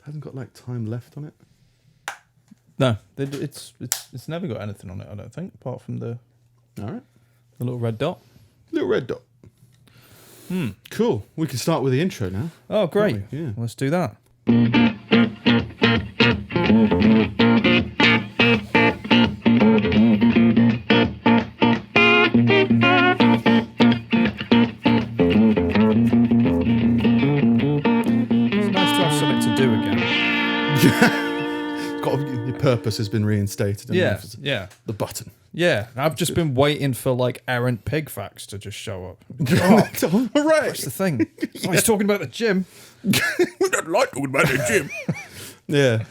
Hasn't got like time left on it. No, it's never got anything on it, I don't think, apart from the little red dot. Little red dot. Cool. We can start with the intro now. Oh, great. Yeah. Let's do that. It's nice to have something to do again. Your purpose has been reinstated. Yeah. The button. Yeah, I've just been waiting for like errant pig facts to just show up. Oh, hooray! That's the thing. Oh, he's talking about the gym. We don't like talking about the gym. Yeah.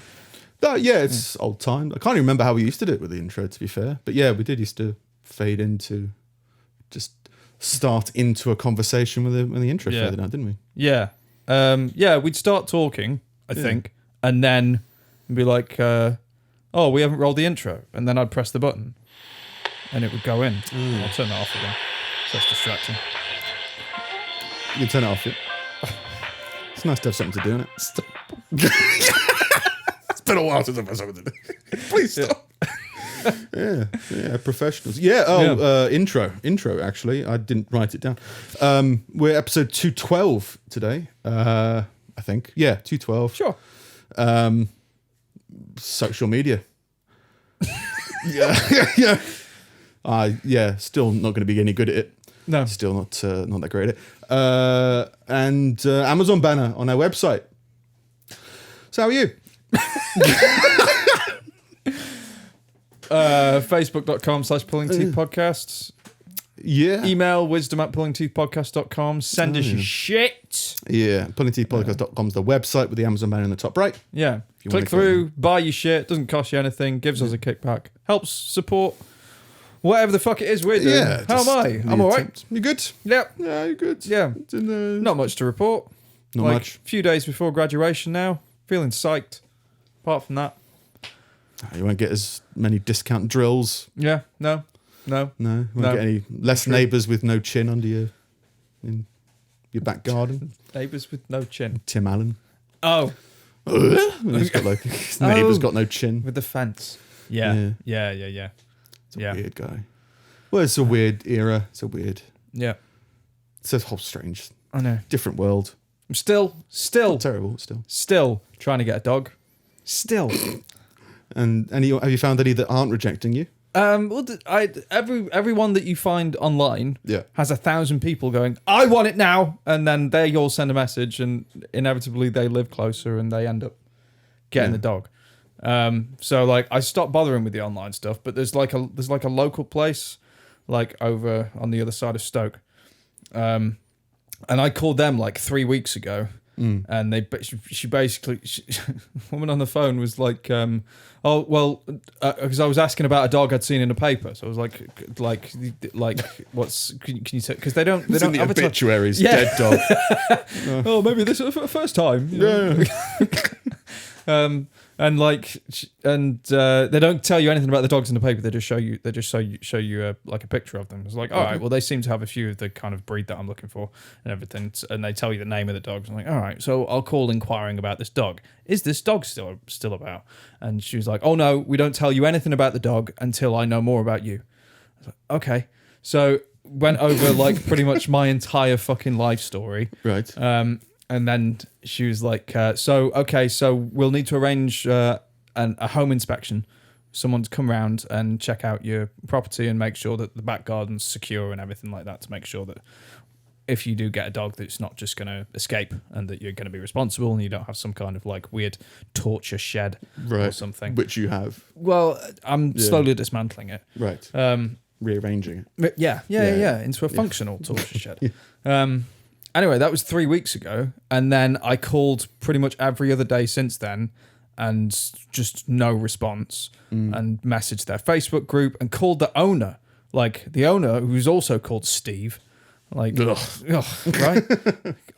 It's old time. I can't even remember how we used to do it with the intro, to be fair. But yeah, we did used to fade into, just start into a conversation when the intro faded out, didn't we? Yeah. We'd start talking, I think, and then be like, oh, we haven't rolled the intro. And then I'd press the button and it would go in. I'll turn that off again. So it's distracting. You can turn it off. It's nice to have something to do, isn't it? It's been a while since I've had something to do. Please stop. Yeah, professionals. Intro, actually. I didn't write it down. We're episode 212 today, I think. Yeah, 212. Sure. Social media. Still not going to be any good at it. No. Still not that great at it. And Amazon banner on our website. So how are you? Facebook.com/pullingteethpodcasts. Yeah. Email wisdom@pullingteethpodcast.com. Send us your shit. Yeah. Pullingteethpodcast.com is the website with the Amazon banner in the top right. Yeah. Click through, buy your shit. Doesn't cost you anything. Gives us a kickback. Helps support whatever the fuck it is we're doing. Yeah, how am I? I'm all right. You good? Yep. Yeah, you're good. Yeah. Not much to report. Not much. A few days before graduation now. Feeling psyched. Apart from that. You won't get as many discount drills. Yeah. No. You won't get any less neighbours with no chin under in your back garden. Neighbours with no chin. Tim Allen. Oh. He's got like his neighbour's got no chin. With the fence. Yeah. It's a weird guy. Well, it's a weird era. It's a weird. Yeah. It's a whole strange. I know. Different world. I'm still Terrible. Still trying to get a dog. Still. And have you found any that aren't rejecting you? Well, everyone that you find online has 1,000 people going, I want it now, and then they all send a message, and inevitably they live closer and they end up getting the dog. So like I stopped bothering with the online stuff, but there's like a local place like over on the other side of Stoke, and I called them like 3 weeks ago. And she basically, woman on the phone was like, because I was asking about a dog I'd seen in a paper, so I was like, what's can you say? Because they don't in the advertise obituaries, dead dog. Oh, maybe this is the first time. And they don't tell you anything about the dogs in the paper. They just show you like a picture of them. It's like, all right, well, they seem to have a few of the kind of breed that I'm looking for and everything. And they tell you the name of the dogs. I'm like, all right, so I'll call inquiring about this dog. Is this dog still about? And she was like, oh no, we don't tell you anything about the dog until I know more about you. I was like, okay. So went over like pretty much my entire fucking life story. Right. And then she was like, so we'll need to arrange a home inspection. Someone to come around and check out your property and make sure that the back garden's secure and everything like that, to make sure that if you do get a dog, that it's not just going to escape and that you're going to be responsible and you don't have some kind of like weird torture shed or something. Which you have. Well, I'm slowly dismantling it. Right. Rearranging it. Yeah, into a functional torture shed. Anyway, that was 3 weeks ago, and then I called pretty much every other day since then, and just no response, and messaged their Facebook group, and called the owner, who's also called Steve, right?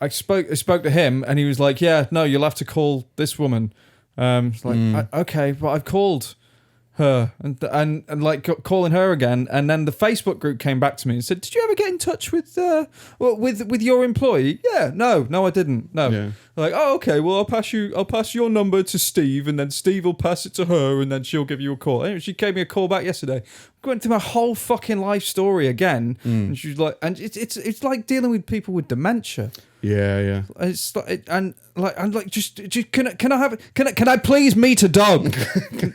I spoke to him, and he was like, "Yeah, no, you'll have to call this woman." It's like, okay, but I've called her and like calling her again, and then the Facebook group came back to me and said, "Did you ever get in touch with your employee?" Yeah, no, I didn't. No. Yeah. Like, oh, okay. Well, I'll pass your number to Steve, and then Steve will pass it to her, and then she'll give you a call. Anyway, she gave me a call back yesterday. Going through my whole fucking life story again, and she's like, and it's like dealing with people with dementia. Yeah. It's like, and like, just can I please meet a dog?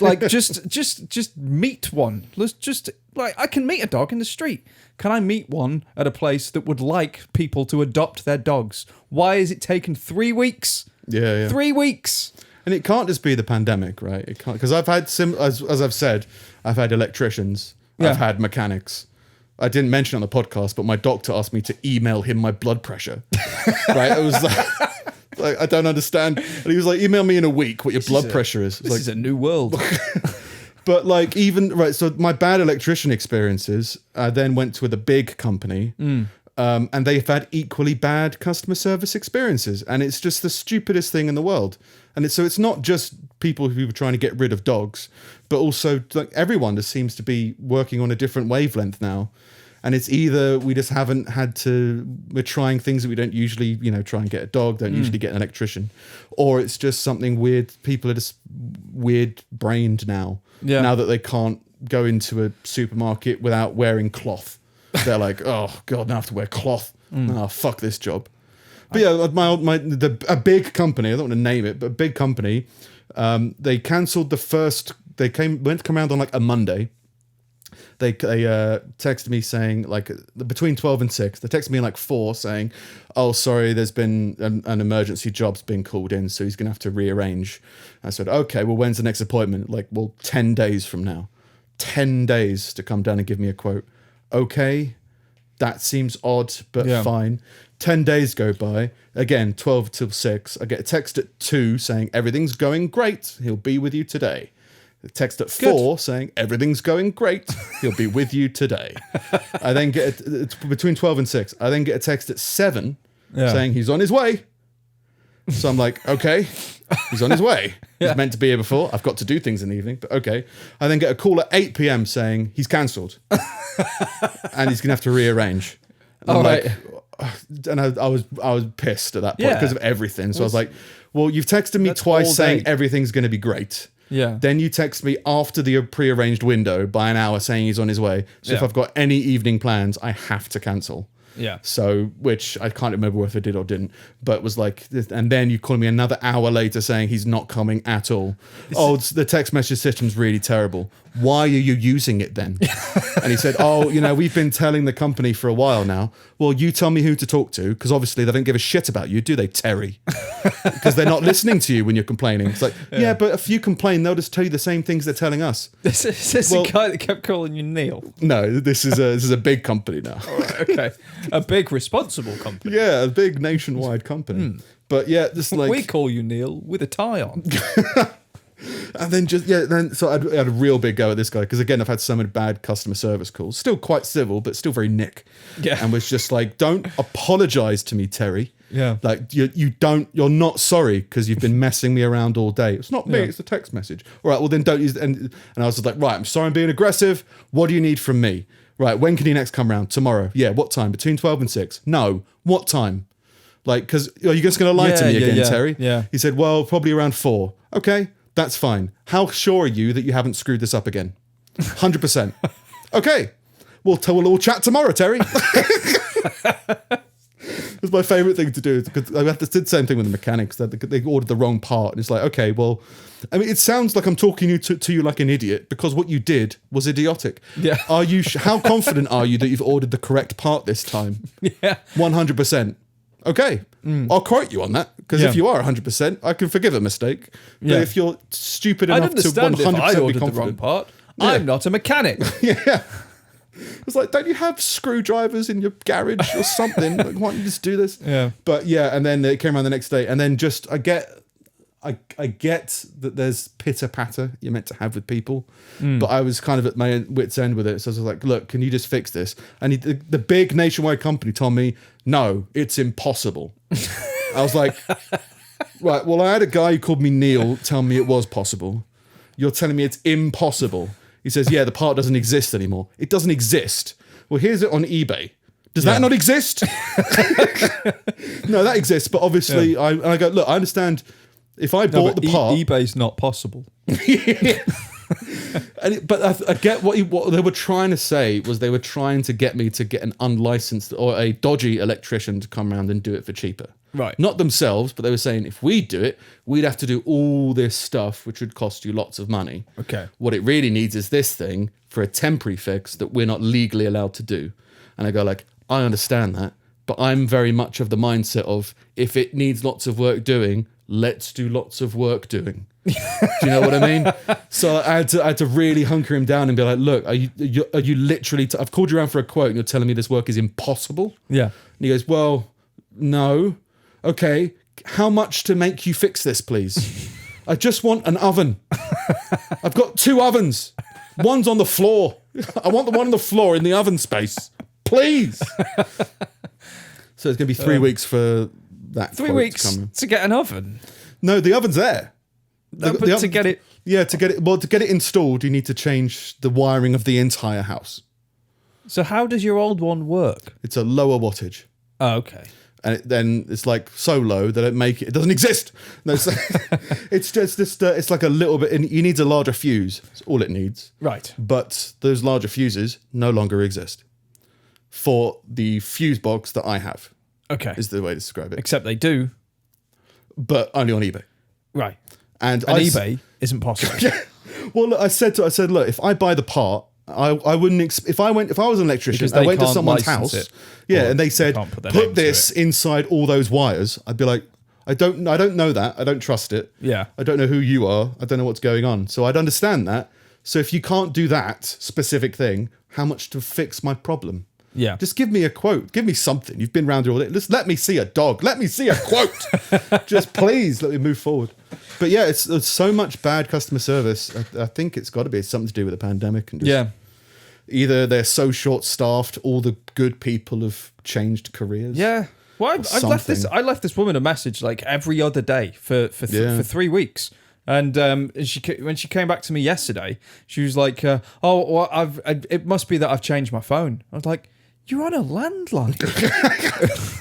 Like, just meet one. Let's just, like, I can meet a dog in the street. Can I meet one at a place that would like people to adopt their dogs? Why is it taken 3 weeks? Yeah. 3 weeks. And it can't just be the pandemic, right? It can't, because I've had as I've said, I've had electricians, I've had mechanics. I didn't mention it on the podcast, but my doctor asked me to email him my blood pressure. Right? I was like, I don't understand. And he was like, email me in a week what your blood pressure is. This is a new world. But like, even, right, so my bad electrician experiences, I then went with a big company, and they've had equally bad customer service experiences. And it's just the stupidest thing in the world. And it's not just people who are trying to get rid of dogs, but also like everyone just seems to be working on a different wavelength now. And it's either we just haven't had to, we're trying things that we don't usually, try and get a dog, don't usually get an electrician, or it's just something weird. People are just weird brained now. Yeah. Now that they can't go into a supermarket without wearing cloth. They're like, oh God, now I have to wear cloth. Oh, fuck this job. But yeah, a big company, I don't want to name it, but a big company, they cancelled they went to come around on like a Monday. They texted me saying, like, between 12 and 6, they texted me like 4 saying, oh, sorry, there's been an emergency job's been called in, so he's going to have to rearrange. I said, okay, well, when's the next appointment? Like, well, 10 days from now. 10 days to come down and give me a quote. Okay, that seems odd, but fine. 10 days go by. Again, 12 till 6. I get a text at 2 saying, everything's going great. He'll be with you today. A text at 4 saying, everything's going great. He'll be with you today. I then get, it's between 12 and 6. I then get a text at 7 saying he's on his way. So I'm like, okay, he's on his way. He's meant to be here before. I've got to do things in the evening, but okay. I then get a call at 8 p.m. saying he's cancelled. And he's going to have to rearrange. And I'm like, and I was pissed at that point because of everything. So I was like, well, you've texted me twice saying everything's going to be great. Yeah. Then you text me after the prearranged window by an hour saying he's on his way. So if I've got any evening plans, I have to cancel. Yeah. So, which I can't remember if I did or didn't, but was like, and then you call me another hour later saying he's not coming at all. The text message system's really terrible. Why are you using it then? And he said, we've been telling the company for a while now. Well, you tell me who to talk to, because obviously they don't give a shit about you, do they, Terry? Because they're not listening to you when you're complaining. It's like, but if you complain, they'll just tell you the same things they're telling us. This is the guy that kept calling you Neil? No, this is a big company now. All right, okay. A big responsible company. Yeah, a big nationwide company. But yeah, just like... We call you Neil with a tie on. And then so I had a real big go at this guy, because again, I've had so many bad customer service calls. Still quite civil, but still very Nick. Yeah. And was just like, don't apologize to me, Terry. Yeah. Like, you're not sorry because you've been messing me around all day. It's not me, it's a text message. All right, well then don't use it. And I was just like, right, I'm sorry I'm being aggressive. What do you need from me? Right, when can you next come round? Tomorrow. Yeah, what time? Between 12 and 6. No, what time? Like, because are you just going to lie to me again, Terry? Yeah. He said, well, probably around 4. Okay. That's fine. How sure are you that you haven't screwed this up again? 100%. Okay. We'll chat tomorrow, Terry. It's my favourite thing to do, because I did the same thing with the mechanics. They ordered the wrong part, and it's like, okay, well, I mean, it sounds like I'm talking to you like an idiot, because what you did was idiotic. Yeah. Are you? How confident are you that you've ordered the correct part this time? Yeah. 100%. Okay, I'll quote you on that, because if you are 100%, I can forgive a mistake. But if you're stupid enough to 100% be confident, the wrong part, I'm not a mechanic. Yeah. It's like, don't you have screwdrivers in your garage or something? Like, why don't you just do this? Yeah. But yeah, and then it came around the next day, and then just I get that there's pitter patter you're meant to have with people, but I was kind of at my wit's end with it. So I was like, look, can you just fix this? And the big nationwide company told me, no, it's impossible. I was like, right, well, I had a guy who called me Neil tell me it was possible. You're telling me it's impossible. He says, yeah, the part doesn't exist anymore. It doesn't exist. Well, here's it on eBay. Does that not exist? No, that exists. But obviously, I go, look, I understand if I bought the part. eBay's not possible. But I get what they were trying to say was they were trying to get me to get an unlicensed or a dodgy electrician to come around and do it for cheaper. Right. Not themselves, but they were saying if we do it, we'd have to do all this stuff, which would cost you lots of money. Okay. What it really needs is this thing for a temporary fix that we're not legally allowed to do. And I go like, I understand that, but I'm very much of the mindset of if it needs lots of work doing, let's do lots of work doing. Do you know what I mean? So I had to really hunker him down and be like, look, are you literally, I've called you around for a quote and you're telling me this work is impossible? Yeah. And he goes, well, no. Okay, how much to make you fix this, please? I just want an oven. I've got 2 ovens. One's on the floor. I want the one on the floor in the oven space. Please. So it's going to be 3 weeks for that 3 weeks to get an oven? No, the oven's there. To get it... Yeah, to get it installed, you need to change the wiring of the entire house. So how does your old one work? It's a lower wattage. Oh, okay. And then it's like so low that it doesn't exist. No, it's just it's like a little bit. And you need a larger fuse. That's all it needs. Right. But those larger fuses no longer exist for the fuse box that I have. Okay, is the way to describe it. Except they do, but only on eBay. Right. And eBay isn't possible. Yeah. Well, look, I said, look, if I buy the part. I wouldn't if I was an electrician, I went to someone's house, and they said put this inside all those wires. I'd be like, I don't know that. I don't trust it. Yeah, I don't know who you are. I don't know what's going on. So I'd understand that. So if you can't do that specific thing, how much to fix my problem? Yeah, just give me a quote. Give me something. You've been around here all day. Just let me see a dog. Let me see a quote. Just please let me move forward. But yeah, it's so much bad customer service. I think it's got to be something to do with the pandemic. And just either they're so short-staffed, all the good people have changed careers. Yeah. Well, I left this woman a message like every other day for 3 weeks. And when she came back to me yesterday, she was like, it must be that I've changed my phone. I was like, you're on a landline.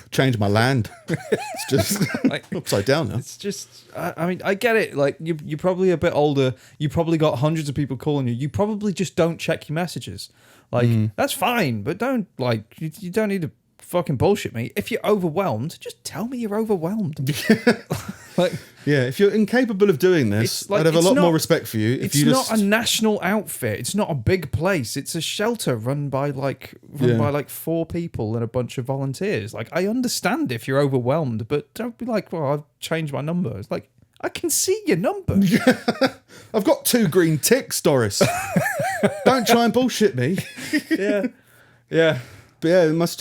Change my land. It's just like, upside down now. It's just, I mean, I get it. Like, you're probably a bit older. You probably got hundreds of people calling you. You probably just don't check your messages. Like, that's fine, but don't, like, you don't need to fucking bullshit me. If you're overwhelmed, just tell me you're overwhelmed. Like, yeah, if you're incapable of doing this, I'd have a lot more respect for you. It's not a national outfit. It's not a big place. It's a shelter run by 4 people and a bunch of volunteers. Like, I understand if you're overwhelmed, but don't be like, well, I've changed my number. It's like, I can see your number. I've got 2 green ticks, Doris. Don't try and bullshit me. Yeah. But yeah, that's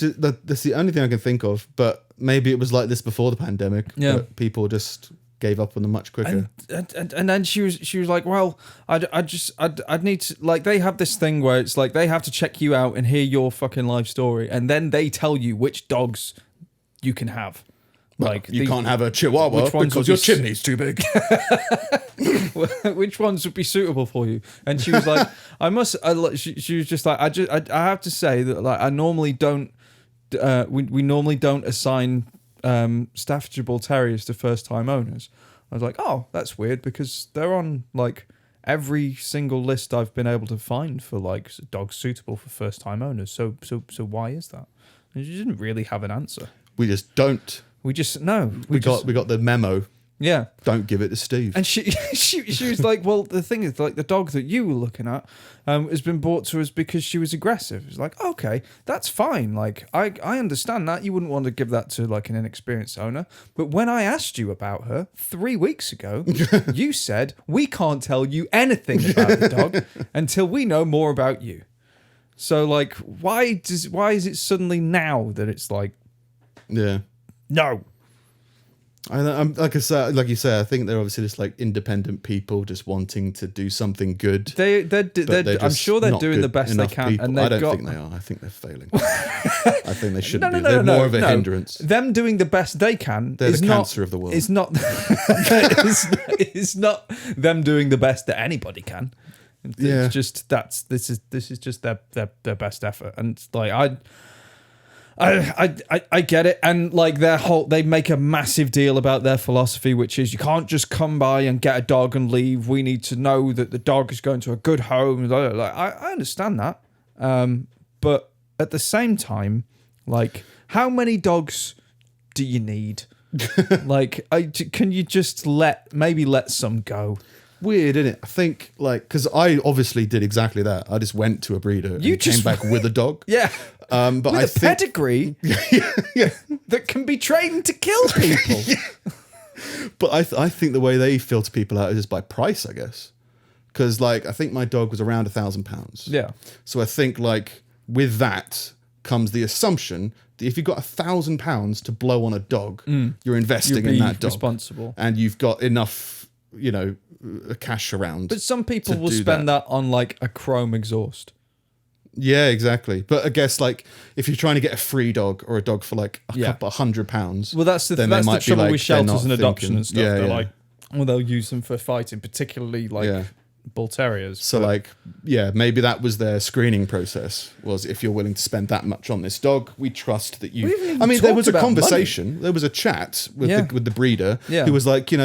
the only thing I can think of. But maybe it was like this before the pandemic. Yeah. But people just gave up on them much quicker. And then she was like, well, I'd need to, like, they have this thing where it's like they have to check you out and hear your fucking life story, and then they tell you which dogs you can have. Like, you can't have a Chihuahua because your chimney's too big. Which ones would be suitable for you? And she was like, she was just like, I have to say that, like, I normally don't, we normally don't assign Staffordshire Bull Terriers to first time owners. I was like, oh, that's weird because they're on like every single list I've been able to find for like dogs suitable for first time owners. So why is that? And she didn't really have an answer. We just don't. We got the memo. Yeah. Don't give it to Steve. And she was like, well, the thing is, like, the dog that you were looking at has been brought to us because she was aggressive. It's like, okay, that's fine. Like, I understand that. You wouldn't want to give that to, like, an inexperienced owner. But when I asked you about her 3 weeks ago, you said, we can't tell you anything about the dog until we know more about you. So, like, why is it suddenly now that it's like... Yeah. No. I'm like I said, like you say, I think they're obviously just like independent people just wanting to do something good. I'm sure they're doing the best they can. People. And I don't think they are. I think they're failing. I think they shouldn't be. They're more of a hindrance. Them doing the best they can. They're the cancer of the world. It's not. It's not them doing the best that anybody can. It's just this is just their best effort, and like I get it, and like they make a massive deal about their philosophy, which is you can't just come by and get a dog and leave. We need to know that the dog is going to a good home. Like I understand that, but at the same time, like how many dogs do you need? Like, can you just let some go? Weird, isn't it? I think, like, because I obviously did exactly that. I just went to a breeder and came back with a dog. Yeah. But with I a think, pedigree that can be trained to kill people. But I think the way they filter people out is just by price, I guess. Because, like, I think my dog was around £1,000. Yeah. So I think, like, with that comes the assumption that if you've got £1,000 to blow on a dog, you're investing in that dog. Responsible. And you've got enough, cash around. But some people will spend that on like a chrome exhaust. Yeah, exactly. But I guess like if you're trying to get a free dog or a dog for like couple £100, well, that's the trouble with shelters and adoption and stuff. Yeah, they're like, well, they'll use them for fighting, particularly like bull terriers. So maybe that was their screening process. Was if you're willing to spend that much on this dog, we trust that you. I mean, there was a conversation, money. There was a chat with the breeder who was like, you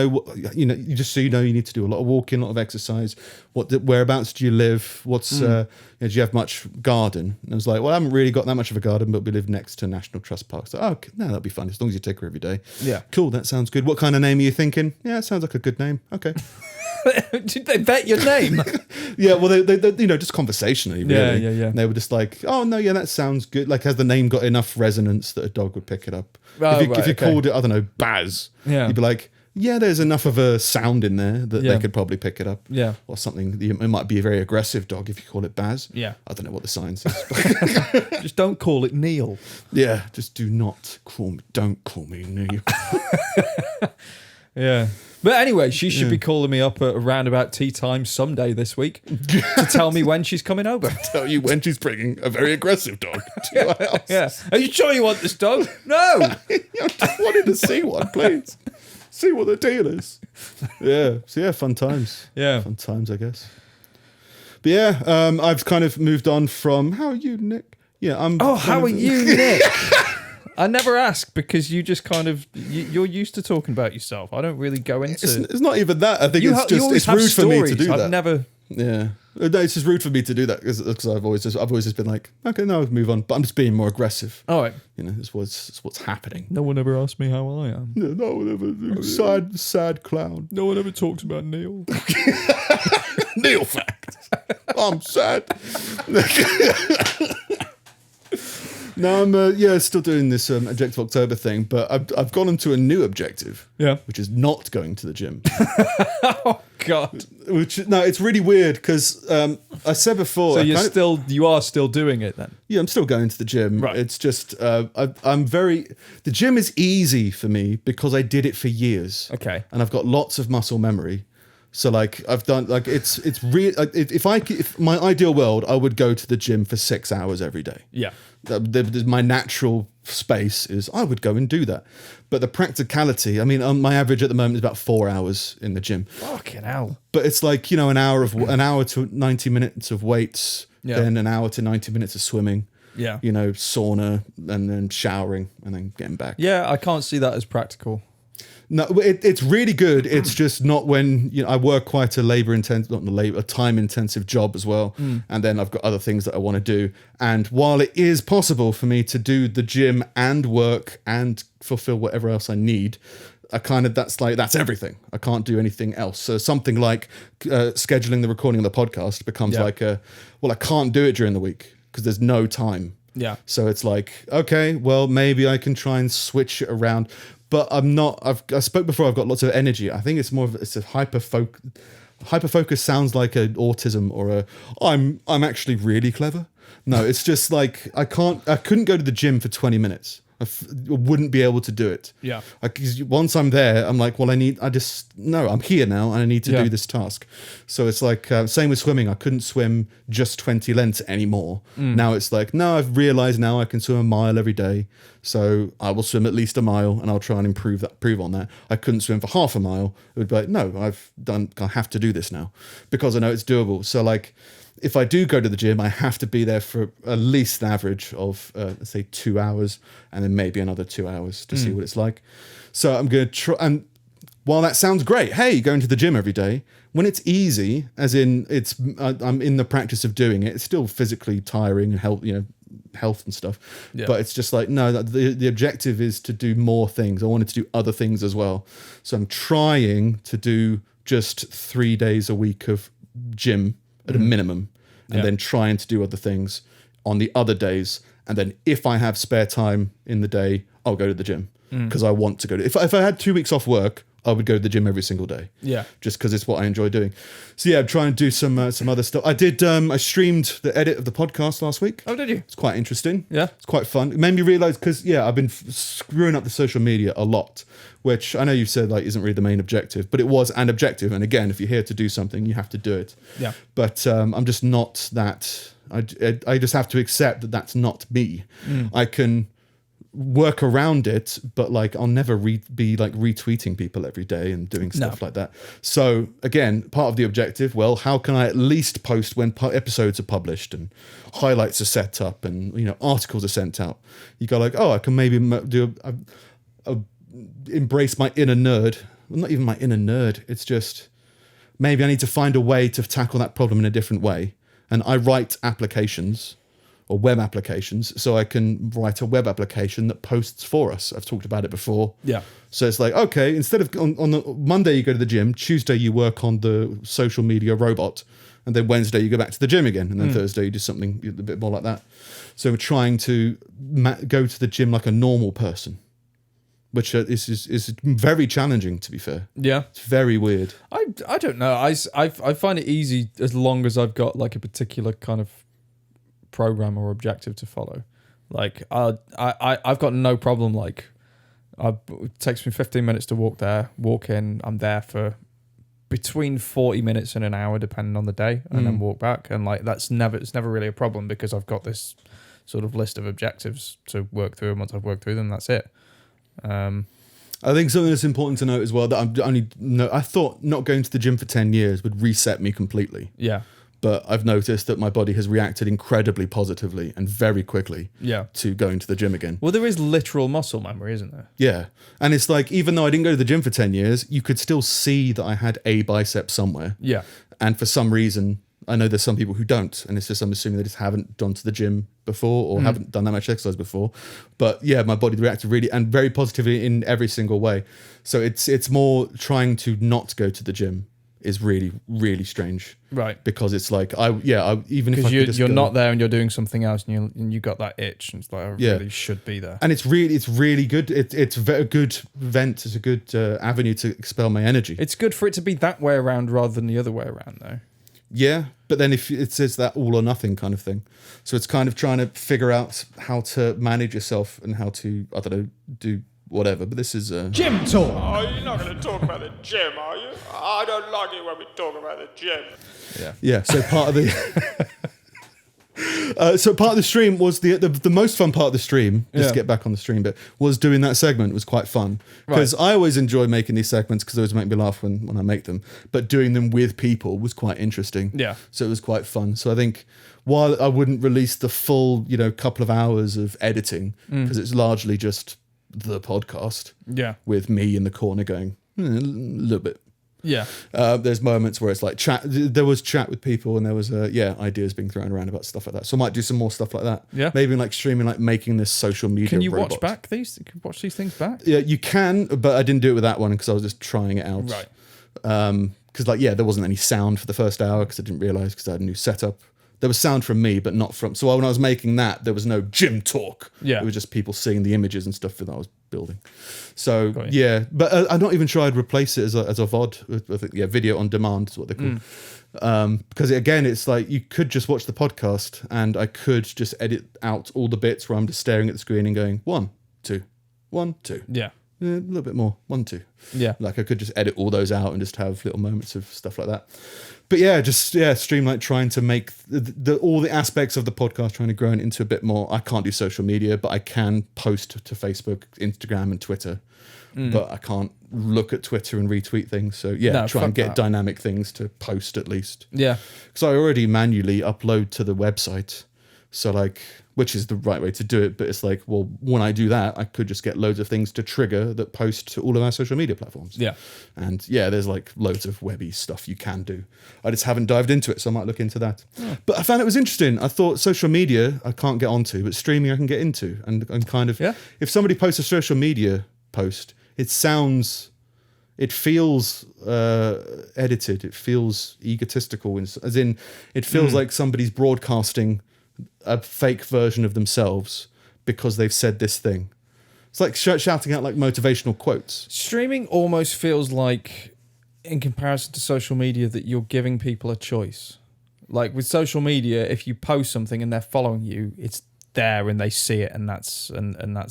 just so you know, you need to do a lot of walking, a lot of exercise. Whereabouts do you live? Do you have much garden? And I was like, well, I haven't really got that much of a garden, but we live next to National Trust Park. So, that'll be fun as long as you take her every day. Yeah, cool. That sounds good. What kind of name are you thinking? Yeah, it sounds like a good name. Okay. Did they vet your name? Yeah, well, they just conversationally, really. Yeah. And they were just like, oh, no, yeah, that sounds good. Like, has the name got enough resonance that a dog would pick it up? If you called it, I don't know, Baz, you'd be like, yeah, there's enough of a sound in there that they could probably pick it up. Yeah. Or something. It might be a very aggressive dog if you call it Baz. Yeah. I don't know what the science is. Just don't call it Neil. Yeah, just don't call me Neil. Yeah. But anyway, she should be calling me up at around about tea time someday this week to tell me when she's coming over. Tell you when she's bringing a very aggressive dog to your house. Yeah. Are you sure you want this dog? No. I just wanted to see one, please. See what the deal is. Yeah. So fun times. Yeah. Fun times, I guess. But I've kind of moved on from, how are you, Nick? Yeah, how are you, Nick? I never ask because you just kind of you're used to talking about yourself. I don't really go into. It's not even that. I think it's rude for me to do that. I've never. Yeah, no, it's just rude for me to do that because I've always just been like, okay, no, move on. But I'm just being more aggressive. All right, it's what's happening. No one ever asked me how I am. Yeah, no one ever. Sad clown. No one ever talks about Neil. Neil fact. I'm sad. No, I'm still doing this Objective October thing, but I've gone into a new objective. Yeah, which is not going to the gym. Oh God! It's really weird because I said before. So you are still doing it then? Yeah, I'm still going to the gym. Right. It's just the gym is easy for me because I did it for years. Okay, and I've got lots of muscle memory. So like I've done like it's real. If my ideal world, I would go to the gym for 6 hours every day. Yeah. My natural space is I would go and do that, but the practicality. I mean, my average at the moment is about 4 hours in the gym. Fucking hell! But it's like an hour to 90 minutes of weights, then an hour to 90 minutes of swimming. Yeah. Sauna and then showering and then getting back. Yeah, I can't see that as practical. No, it's really good. It's just not when I work quite a time-intensive job as well, and then I've got other things that I want to do. And while it is possible for me to do the gym and work and fulfill whatever else I need, that's everything. I can't do anything else. So something like scheduling the recording of the podcast becomes I can't do it during the week because there's no time. Yeah. So it's like, okay, well, maybe I can try and switch it around. But I'm not. I spoke before. I've got lots of energy. I think it's more of it's a hyperfocus. Hyperfocus sounds like an autism or I'm actually really clever. No, it's just like I couldn't go to the gym for 20 minutes. I wouldn't be able to do it. Yeah. Because once I'm there, I'm like, well, I'm here now and I need to do this task. So it's like, same with swimming. I couldn't swim just 20 lengths anymore. Now it's like, no, I've realized now I can swim a mile every day. So I will swim at least a mile and I'll try and improve on that. I couldn't swim for half a mile. It would be like, no, I have to do this now because I know it's doable. So like, if I do go to the gym, I have to be there for at least an average of, let's say, 2 hours and then maybe another 2 hours to see what it's like. So I'm going to try. And while that sounds great, hey, going to the gym every day, when it's easy, as in I'm in the practice of doing it, it's still physically tiring and health and stuff. Yeah. But it's just like, no, the objective is to do more things. I wanted to do other things as well. So I'm trying to do just 3 days a week of gym at a minimum, and then trying to do other things on the other days. And then if I have spare time in the day, I'll go to the gym because I want to go to. If I had 2 weeks off work, I would go to the gym every single day. Yeah, just because it's what I enjoy doing. So yeah, I'm trying to do some other stuff. I did. I streamed the edit of the podcast last week. Oh, did you? It's quite interesting. Yeah, it's quite fun. It made me realize because I've been screwing up the social media a lot, which I know you've said like isn't really the main objective, but it was an objective. And again, if you're here to do something, you have to do it. Yeah. But I'm just not that. I just have to accept that that's not me. I can work around it, but like I'll never be like retweeting people every day and doing stuff like that. So again, part of the objective, well, how can I at least post when episodes are published and highlights are set up and articles are sent out? You go like, oh, I can maybe do embrace my inner nerd. Well, not even my inner nerd. It's just maybe I need to find a way to tackle that problem in a different way. And I write applications or web applications, so I can write a web application that posts for us. I've talked about it before. Yeah. So it's like, okay, instead of on the Monday you go to the gym, Tuesday you work on the social media robot, and then Wednesday you go back to the gym again, and then Thursday you do something a bit more like that. So we're trying to go to the gym like a normal person, which is very challenging, to be fair. Yeah. It's very weird. I don't know. I find it easy as long as I've got like a particular kind of program or objective to follow. Like I've got no problem. Like it takes me 15 minutes to walk in. I'm there for between 40 minutes and an hour, depending on the day, and then walk back. And like it's never really a problem because I've got this sort of list of objectives to work through, and once I've worked through them, that's it. I think something that's important to note as well that I thought not going to the gym for 10 years would reset me completely. Yeah. But I've noticed that my body has reacted incredibly positively and very quickly to going to the gym again. Well, there is literal muscle memory, isn't there? Yeah. And it's like, even though I didn't go to the gym for 10 years, you could still see that I had a bicep somewhere. Yeah. And for some reason, I know there's some people who don't. And it's just, I'm assuming they just haven't gone to the gym before or haven't done that much exercise before. But yeah, my body reacted really and very positively in every single way. So it's more trying to not go to the gym is really, really strange. Right. Because it's like, even if you're not there and you're doing something else and you got that itch and it's like, I really should be there. And it's really good. It's a very good vent. It's a good avenue to expel my energy. It's good for it to be that way around rather than the other way around though. Yeah. But then if it says that all or nothing kind of thing. So it's kind of trying to figure out how to manage yourself and how to, I don't know, do whatever, but this is gym talk. Oh, you're not going to talk about the gym, are you? I don't like it when we talk about the gym. Yeah. So part of the part of the stream was the most fun part of the stream. Just to get back on the stream bit was doing that segment was quite fun because I always enjoy making these segments because they always make me laugh when I make them. But doing them with people was quite interesting. Yeah. So it was quite fun. So I think while I wouldn't release the full couple of hours of editing because it's largely just the podcast with me in the corner going a little bit there's moments where it's like there was chat with people and there was ideas being thrown around about stuff like that, so I might do some more stuff like that, maybe like streaming, like making this social media can you robot. watch these things back? Yeah, you can, but I didn't do it with that one because I was just trying it out, because there wasn't any sound for the first hour because I didn't realize because I had a new setup. There was sound from me, but not from... So when I was making that, there was no gym talk. Yeah. It was just people seeing the images and stuff that I was building. So, But I'm not even sure I'd replace it as a VOD. I think, video on demand is what they call because, again, it's like you could just watch the podcast and I could just edit out all the bits where I'm just staring at the screen and going, 1, 2. 1, 2. Yeah. A little bit more. 1, 2. Yeah. Like I could just edit all those out and just have little moments of stuff like that. But Streamlight trying to make all the aspects of the podcast, trying to grow it into a bit more. I can't do social media, but I can post to Facebook, Instagram, and Twitter. But I can't look at Twitter and retweet things. So try and get dynamic things to post at least. Yeah. Because I already manually upload to the website. So like, which is the right way to do it. But it's like, well, when I do that, I could just get loads of things to trigger that post to all of our social media platforms. Yeah. And there's like loads of webby stuff you can do. I just haven't dived into it, so I might look into that. Yeah. But I found it was interesting. I thought social media I can't get onto, but streaming I can get into. And kind of, if somebody posts a social media post, it feels edited. It feels egotistical, as in it feels like somebody's broadcasting a fake version of themselves because they've said this thing. It's like shouting out like motivational quotes. Streaming almost feels like, in comparison to social media, that you're giving people a choice. Like with social media, if you post something and they're following you, it's there and they see it and that's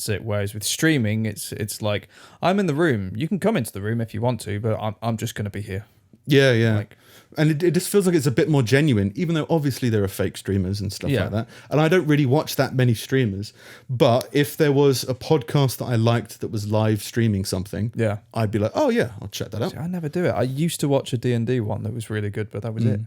it. Whereas with streaming, it's like, I'm in the room. You can come into the room if you want to, but I'm just going to be here. Yeah. Like, and it just feels like it's a bit more genuine, even though obviously there are fake streamers and stuff like that. And I don't really watch that many streamers. But if there was a podcast that I liked that was live streaming something, I'd be like, oh yeah, I'll check that out. See, I never do it. I used to watch a D&D one that was really good, but that was it.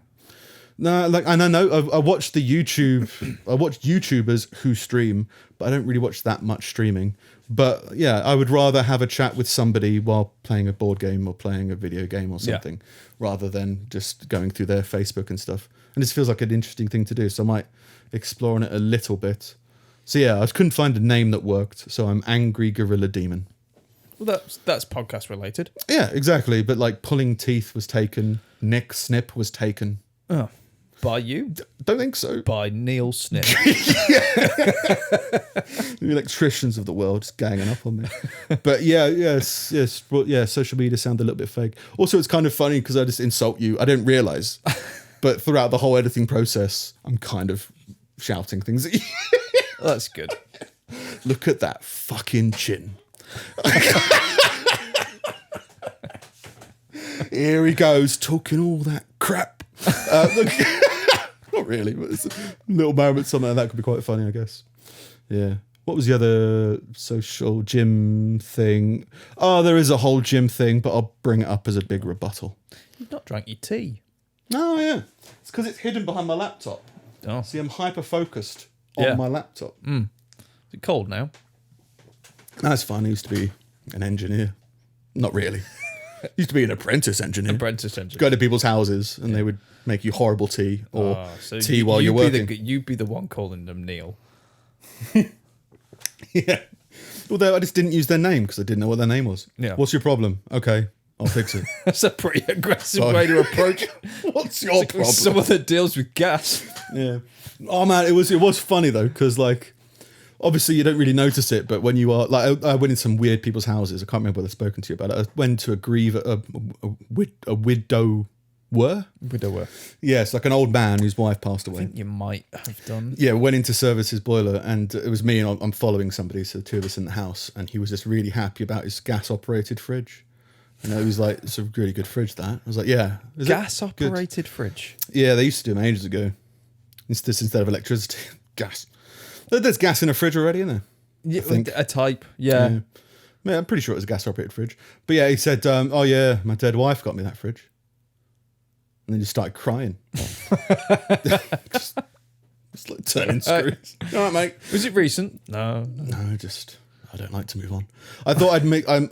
No, like, and I know I watch I watch YouTubers who stream, but I don't really watch that much streaming. But I would rather have a chat with somebody while playing a board game or playing a video game or something, rather than just going through their Facebook and stuff. And this feels like an interesting thing to do, so I might explore on it a little bit. So I couldn't find a name that worked, so I'm Angry Gorilla Demon. Well, that's podcast related. Yeah, exactly. But like Pulling Teeth was taken, Nick Snip was taken. Oh. By you? Don't think so. By Neil Snip. The electricians of the world just ganging up on me. But social media sound a little bit fake. Also, it's kind of funny because I just insult you. I didn't realise. But throughout the whole editing process, I'm kind of shouting things at you. That's good. Look at that fucking chin. Here he goes, talking all that crap. Look, not really, but it's a little moment, something like that could be quite funny, I guess. Yeah. What was the other social gym thing? Oh, there is a whole gym thing, but I'll bring it up as a big rebuttal. You've not drank your tea. Oh, yeah. It's because it's hidden behind my laptop. Oh. See, I'm hyper-focused on my laptop. Is it cold now? That's fine. I used to be an engineer. Not really. Used to be an apprentice engineer. Go to people's houses and they would make you horrible tea or tea while you're working. You'd be the one calling them Neil. Yeah. Although I just didn't use their name because I didn't know what their name was. Yeah. What's your problem? Okay, I'll fix it. That's a pretty aggressive way to approach it. What's your problem? Someone that deals with gas. Yeah. Oh man, it was funny though because like obviously you don't really notice it, but when you are like I went in some weird people's houses. I can't remember whether I've spoken to you about it. I went to a widower. Yeah, it's like an old man whose wife passed away. I think you might have done. Yeah, went in to service his boiler and it was me and I'm following somebody, so the two of us in the house, and he was just really happy about his gas-operated fridge. And it was like, it's a really good fridge, that. I was like, yeah. Gas-operated fridge? Yeah, they used to do them ages ago. Instead of electricity. Gas. There's gas in a fridge already, isn't there? Yeah, a type, yeah. I'm pretty sure it was a gas-operated fridge. But yeah, he said, oh yeah, my dead wife got me that fridge. And then just started crying. just like turning screws. All right, mate. Was it recent? No, I don't like to move on. I thought I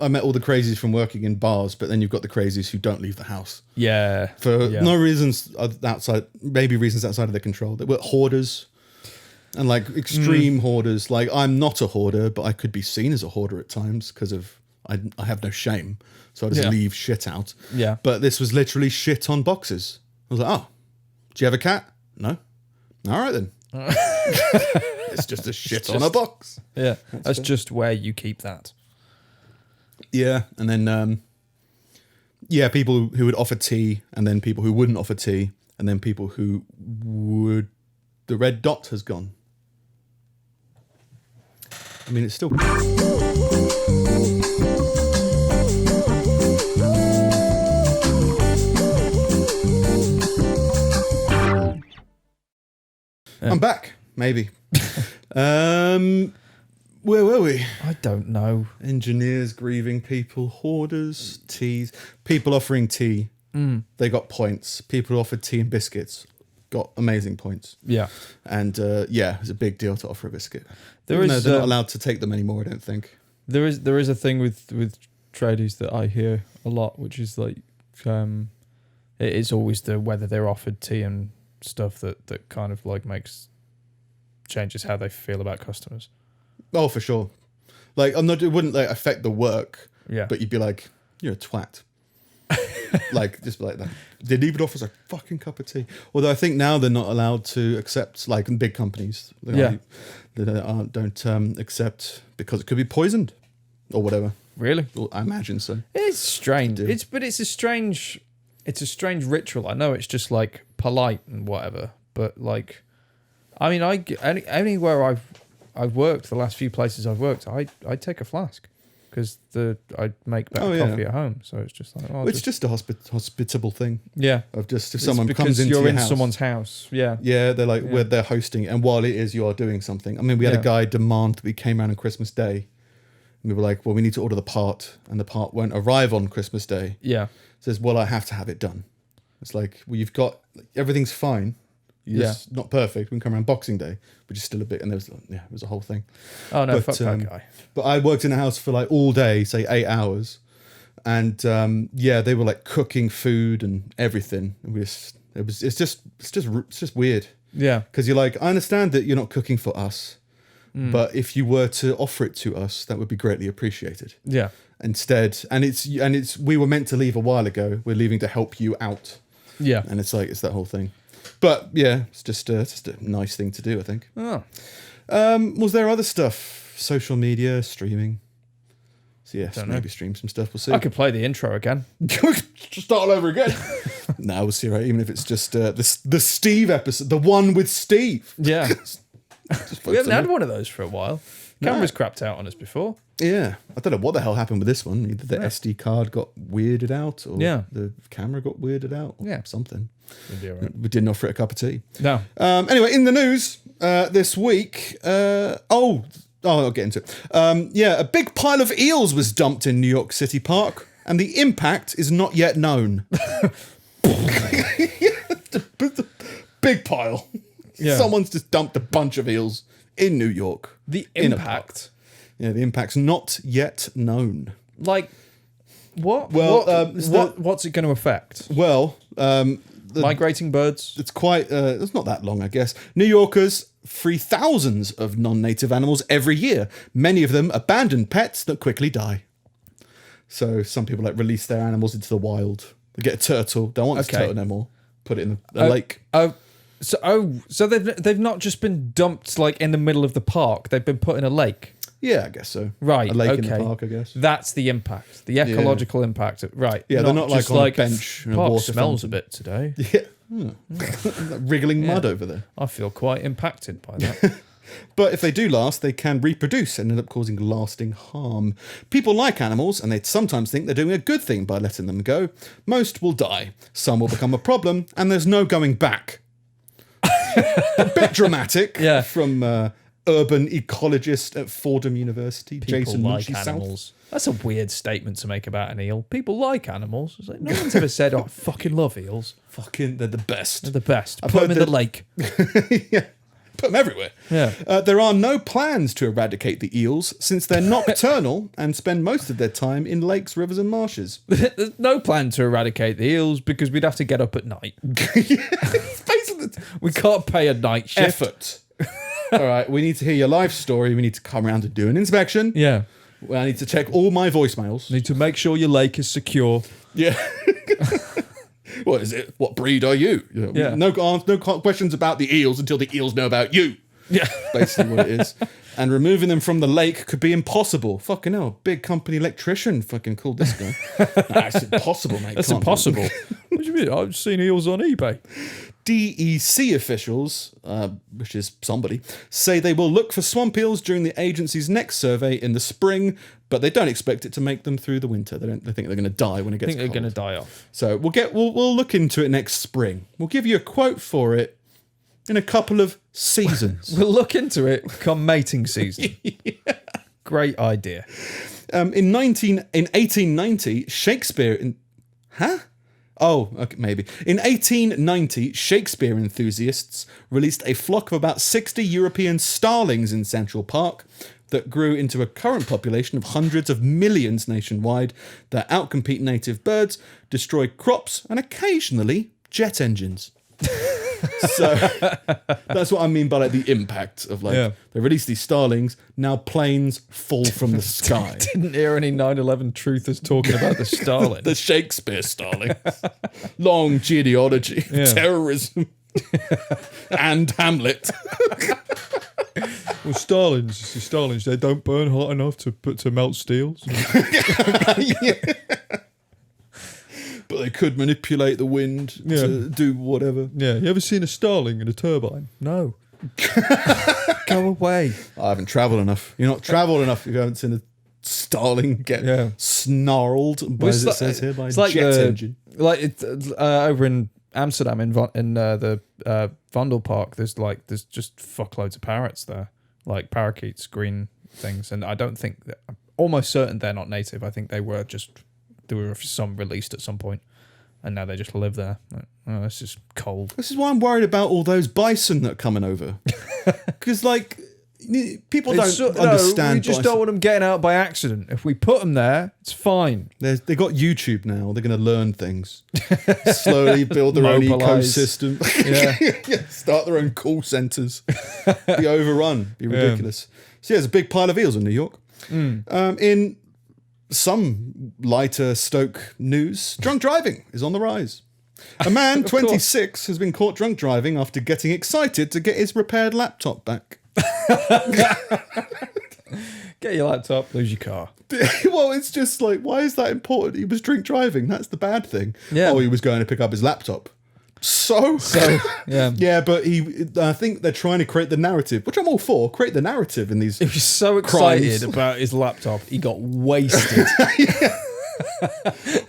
met all the crazies from working in bars, but then you've got the crazies who don't leave the house. Yeah. For no reasons outside, maybe reasons outside of their control. They were hoarders and like extreme hoarders. Like I'm not a hoarder, but I could be seen as a hoarder at times because of I have no shame. So I just leave shit out. Yeah. But this was literally shit on boxes. I was like, oh, do you have a cat? No. All right then. It's just a shit on a box. Yeah. That's just where you keep that. Yeah. And then, people who would offer tea and then people who wouldn't offer tea and then people who would... The red dot has gone. I mean, it's still... I'm back. Maybe. Where were we? I don't know. Engineers grieving people, hoarders, teas, people offering tea. They got points. People who offered tea and biscuits got amazing points. Yeah. And it's a big deal to offer a biscuit. They're not allowed to take them anymore, I don't think. There is a thing with tradies that I hear a lot, which is like it's always whether they're offered tea and stuff that kind of like changes how they feel about customers. Oh, for sure. Like it wouldn't like affect the work. Yeah. But you'd be like, you're a twat. Like just like that. They didn't even offer us a fucking cup of tea. Although I think now they're not allowed to accept, like in big companies. They don't accept because it could be poisoned or whatever. Really? Well, I imagine so. It's strange. It's a strange ritual. I know it's just like polite and whatever, but like, I mean, anywhere I've worked, the last few places I've worked, I take a flask. Because I make better coffee at home, so it's just like it's just a hospitable thing. Yeah, of just if someone comes into your house, someone's house. Yeah, they're like where they're hosting, and while it is you are doing something. I mean, we had a guy demand that we came around on Christmas Day, and we were like, well, we need to order the part, and the part won't arrive on Christmas Day. Yeah, says, well, I have to have it done. It's like, well, you've got everything's fine. It's not perfect. We can come around Boxing Day, which is still a bit, and it was a whole thing. Oh no, fuck that guy. But I worked in a house for like all day, say 8 hours, and they were like cooking food and everything. It's just weird. Yeah, because you're like, I understand that you're not cooking for us, but if you were to offer it to us, that would be greatly appreciated. Yeah. Instead, and it's we were meant to leave a while ago. We're leaving to help you out. Yeah, and it's that whole thing. But yeah, it's just a nice thing to do, I think. Oh. Was there other stuff? Social media, streaming. So yes, maybe stream some stuff. We'll see. I could play the intro again. Just start all over again. No, we'll see. Right, even if it's just the Steve episode, the one with Steve. Yeah, we haven't had one of those for a while. Camera's crapped out on us before. Yeah, I don't know what the hell happened with this one. Either the SD card got weirded out, or the camera got weirded out, or something. Right. We didn't offer it a cup of tea. No. Anyway, in the news this week, I'll get into it. A big pile of eels was dumped in New York City Park, and the impact is not yet known. Big pile. Yeah. Someone's just dumped a bunch of eels in New York. The impact. Yeah, the impact's not yet known. Like, what? Well, what's it going to affect? Well, migrating birds. It's quite. It's not that long, I guess. New Yorkers free thousands of non-native animals every year. Many of them abandoned pets that quickly die. So some people release their animals into the wild. They get a turtle. Don't want this turtle no more. Put it in the lake. So they've not just been dumped like in the middle of the park. They've been put in a lake. Yeah, I guess so. Right. A lake in the park, I guess. That's the impact. The ecological impact. Right. Yeah, they're not like on a bench. The park smells a bit today. Yeah. Wriggling mud over there. I feel quite impacted by that. But if they do last, they can reproduce and end up causing lasting harm. People like animals, and they sometimes think they're doing a good thing by letting them go. Most will die. Some will become a problem, and there's no going back. A bit dramatic from urban ecologist at Fordham University, People Jason like Munchie animals. South. That's a weird statement to make about an eel. People like animals. It's like, no one's ever said, I fucking love eels. Fucking, they're the best. They're the best. Put them in the lake. Yeah. Put them everywhere. Yeah. There are no plans to eradicate the eels since they're nocturnal and spend most of their time in lakes, rivers and marshes. There's no plan to eradicate the eels because we'd have to get up at night. We can't pay a night shift. Effort. All right, we need to hear your life story. We need to come around and do an inspection. Yeah. I need to check all my voicemails. Need to make sure your lake is secure. Yeah. What is it? What breed are you? Yeah. No questions about the eels until the eels know about you. Yeah. Basically what it is. And removing them from the lake could be impossible. Fucking hell, big company electrician fucking called this guy. Nah, it's impossible, mate. That's impossible. What do you mean? I've seen eels on eBay. DEC officials, which is somebody, say they will look for swamp eels during the agency's next survey in the spring, but they don't expect it to make them through the winter. They think they're going to die when it gets cold. They're going to die off. So we'll look into it next spring. We'll give you a quote for it in a couple of seasons. We'll look into it come mating season. Great idea. In 1890, Shakespeare... Oh, okay, maybe. In 1890, Shakespeare enthusiasts released a flock of about 60 European starlings in Central Park that grew into a current population of hundreds of millions nationwide that outcompete native birds, destroy crops, and occasionally jet engines. So that's what I mean by like the impact of like they release these starlings, now planes fall from the sky. Didn't hear any 9/11 truthers talking about the starling. The Shakespeare starlings. Long genealogy, terrorism, and Hamlet. Well, starlings, they don't burn hot enough to melt steels. But they could manipulate the wind to do whatever. Yeah, you ever seen a starling in a turbine? No. Go away. I haven't travelled enough. You're not travelled enough if you haven't seen a starling get snarled, by, as it says here, by a jet engine. Like over in Amsterdam, in the Vondel Park, there's just fuckloads of parrots there, like parakeets, green things, and I don't think I'm almost certain they're not native. I think there were some released at some point, and now they just live there. Like, oh, this is cold. This is why I'm worried about all those bison that are coming over, because like people don't understand. We just don't want them getting out by accident. If we put them there, it's fine. They got YouTube now. They're going to learn things, slowly build their own ecosystem. Start their own call centers. Be overrun. Be ridiculous. So there's a big pile of eels in New York. In some lighter Stoke news, drunk driving is on the rise. A man, 26, has been caught drunk driving after getting excited to get his repaired laptop back. Get your laptop, lose your car. Well, it's just like, why is that important? He was drink driving. That's the bad thing. Yeah. Oh, he was going to pick up his laptop. So yeah, but I think they're trying to create the narrative, which I'm all for. Create the narrative in these. He was so excited about his laptop, he got wasted.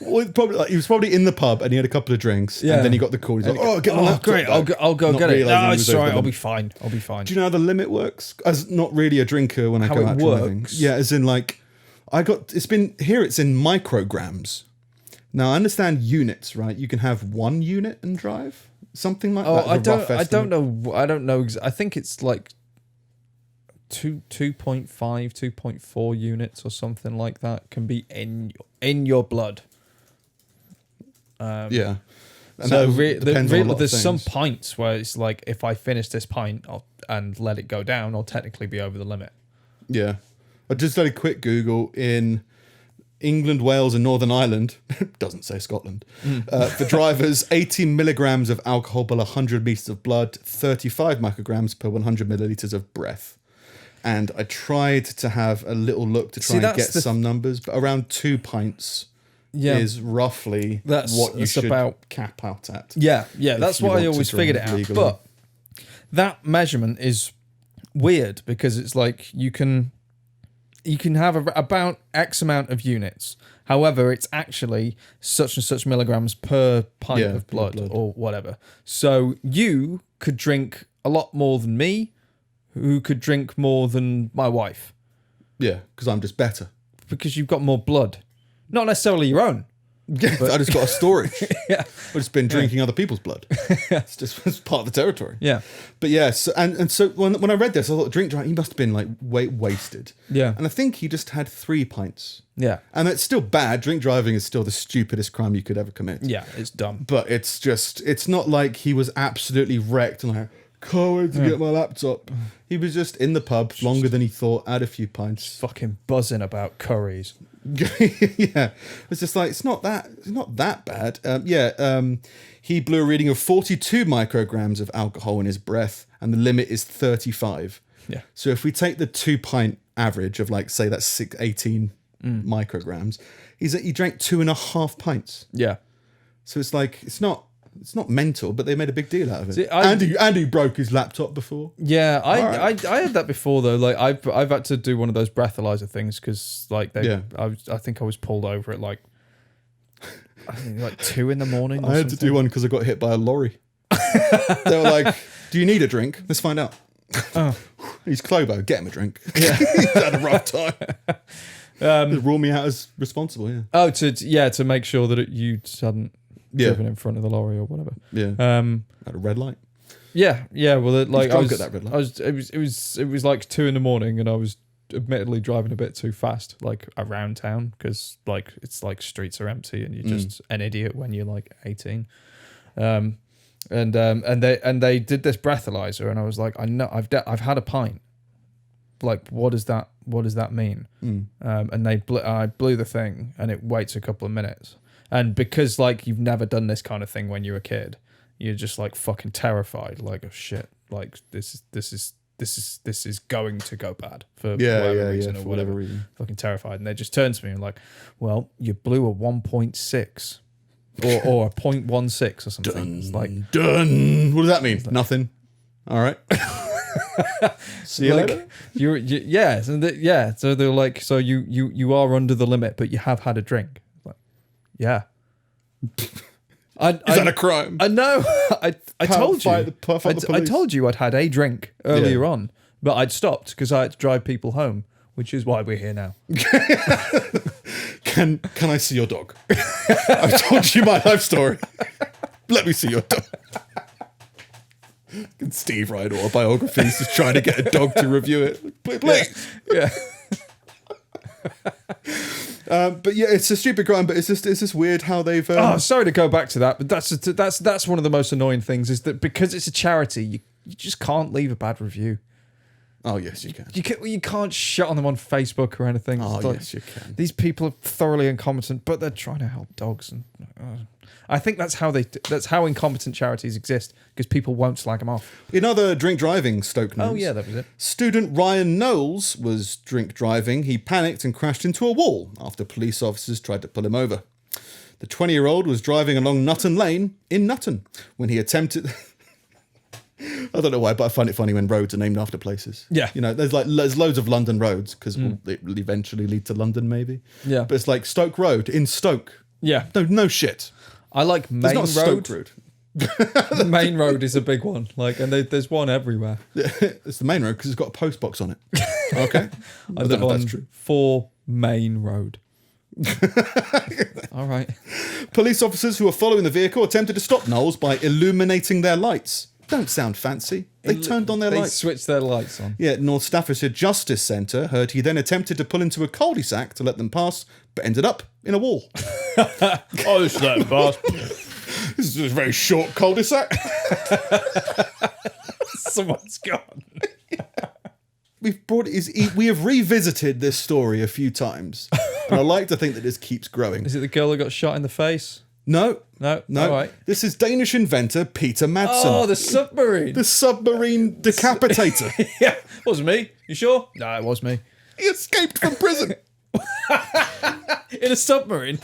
Well, he was probably in the pub and he had a couple of drinks, and then he got the call. He's like, "Oh, get my laptop great! back." I'll go Not get it. realising No, he it's was all right. over I'll them. be fine. Do you know how the limit works? As not really a drinker when I How go it out driving. works? Yeah, as in like, it's in micrograms. Now I understand units, right? You can have 1 unit and drive. Something like that. I don't know. I think it's like 2.5, 2.4 units or something like that can be in your blood. And so there's some pints where it's like, if I finish this pint and let it go down, I'll technically be over the limit. Yeah. I just did a quick Google in England, Wales, and Northern Ireland. Doesn't say Scotland. For drivers, 18 milligrams of alcohol per 100 meters of blood, 35 micrograms per 100 milliliters of breath. And I tried to have a little look to try and get some numbers, but around 2 pints is roughly what you should cap out at. Yeah, that's what I always figured it out. Legally. But that measurement is weird because it's like you can have about X amount of units. However, it's actually such and such milligrams per pint of blood or whatever. So you could drink a lot more than me, who could drink more than my wife. Yeah, because I'm just better. Because you've got more blood. Not necessarily your own. Yeah, I just got a storage. I've just been drinking other people's blood. It's part of the territory. Yeah. But yeah, so when I read this, I thought drink driving, he must have been like wasted. Yeah. And I think he just had 3 pints. Yeah. And it's still bad. Drink driving is still the stupidest crime you could ever commit. Yeah, it's dumb. But it's not like he was absolutely wrecked and like, can't wait to get my laptop. He was just in the pub longer than he thought, had a few pints. Fucking buzzing about curries. Yeah. It's just like, it's not that bad. He blew a reading of 42 micrograms of alcohol in his breath, and the limit is 35. Yeah. So if we take the 2 pint average of like, say that's 18 micrograms, he drank 2.5 pints. Yeah. So it's like, it's not mental, but they made a big deal out of it. See, Andy broke his laptop before. Yeah, I had that before though. Like I've had to do one of those breathalyzer things because like I think I was pulled over at like 2 a.m. I had to do one because I got hit by a lorry. They were like, do you need a drink? Let's find out. He's Clobo, get him a drink. Yeah. He's had a rough time. Rule me out as responsible, yeah. Oh, to make sure that you hadn't driven in front of the lorry or whatever. Yeah. At a red light. Yeah. Well, at that red light. It was like 2 a.m, and I was admittedly driving a bit too fast, like around town, because like it's like streets are empty and you're just an idiot when you're like 18. And they did this breathalyzer, and I was like, I know I've had a pint. Like, what does that mean? And I blew the thing, and it waits a couple of minutes. And because like you've never done this kind of thing when you're a kid, you're just like fucking terrified. Like, oh shit! Like this is going to go bad for whatever reason or whatever. Fucking terrified. And they just turned to me and like, well, you blew a 1.6 or a 0.16 or something. Done. It's like, done. What does that mean? Like, nothing. All right. See you later. So they're like, so you are under the limit, but you have had a drink. Like, yeah. Is that a crime? I know. I told you. I told you I'd had a drink earlier on, but I'd stopped because I had to drive people home, which is why we're here now. Can I see your dog? I've told you my life story. Let me see your dog. And Steve write autobiographies, just trying to get a dog to review it. Please. Yeah. But yeah, it's a stupid crime. But it's just weird how they've. Sorry to go back to that, but that's one of the most annoying things is that because it's a charity, you just can't leave a bad review. Oh yes, you can. You can't shut on them on Facebook or anything. Oh like, yes, you can. These people are thoroughly incompetent, but they're trying to help dogs, and I think that's how incompetent charities exist, because people won't slag them off. In other drink driving Stoke news. Oh yeah, that was it. Student Ryan Knowles was drink driving. He panicked and crashed into a wall after police officers tried to pull him over. The 20-year-old was driving along Nutton Lane in Nutton when he attempted. I don't know why, but I find it funny when roads are named after places. Yeah. You know, there's loads of London roads because it will eventually lead to London, maybe. Yeah. But it's like Stoke Road in Stoke. Yeah. No shit. I like Main There's not Road. Stoke Road. Main Road is a big one. Like, and there's one everywhere. Yeah, it's the main road because it's got a post box on it. Okay. I live on 4 Main Road. All right. Police officers who were following the vehicle attempted to stop Knowles by illuminating their lights. Don't sound fancy. They turned on their lights. They switched their lights on. Yeah, North Staffordshire Justice Centre heard he then attempted to pull into a cul-de-sac to let them pass, but ended up in a wall. Oh, just let them pass. This is a very short cul-de-sac. Someone's gone. We have revisited this story a few times, and I like to think that this keeps growing. Is it the girl that got shot in the face? No. All right. This is Danish inventor Peter Madsen. Oh, the submarine. The submarine decapitator. Yeah, wasn't me. You sure? No, it was me. He escaped from prison. In a submarine?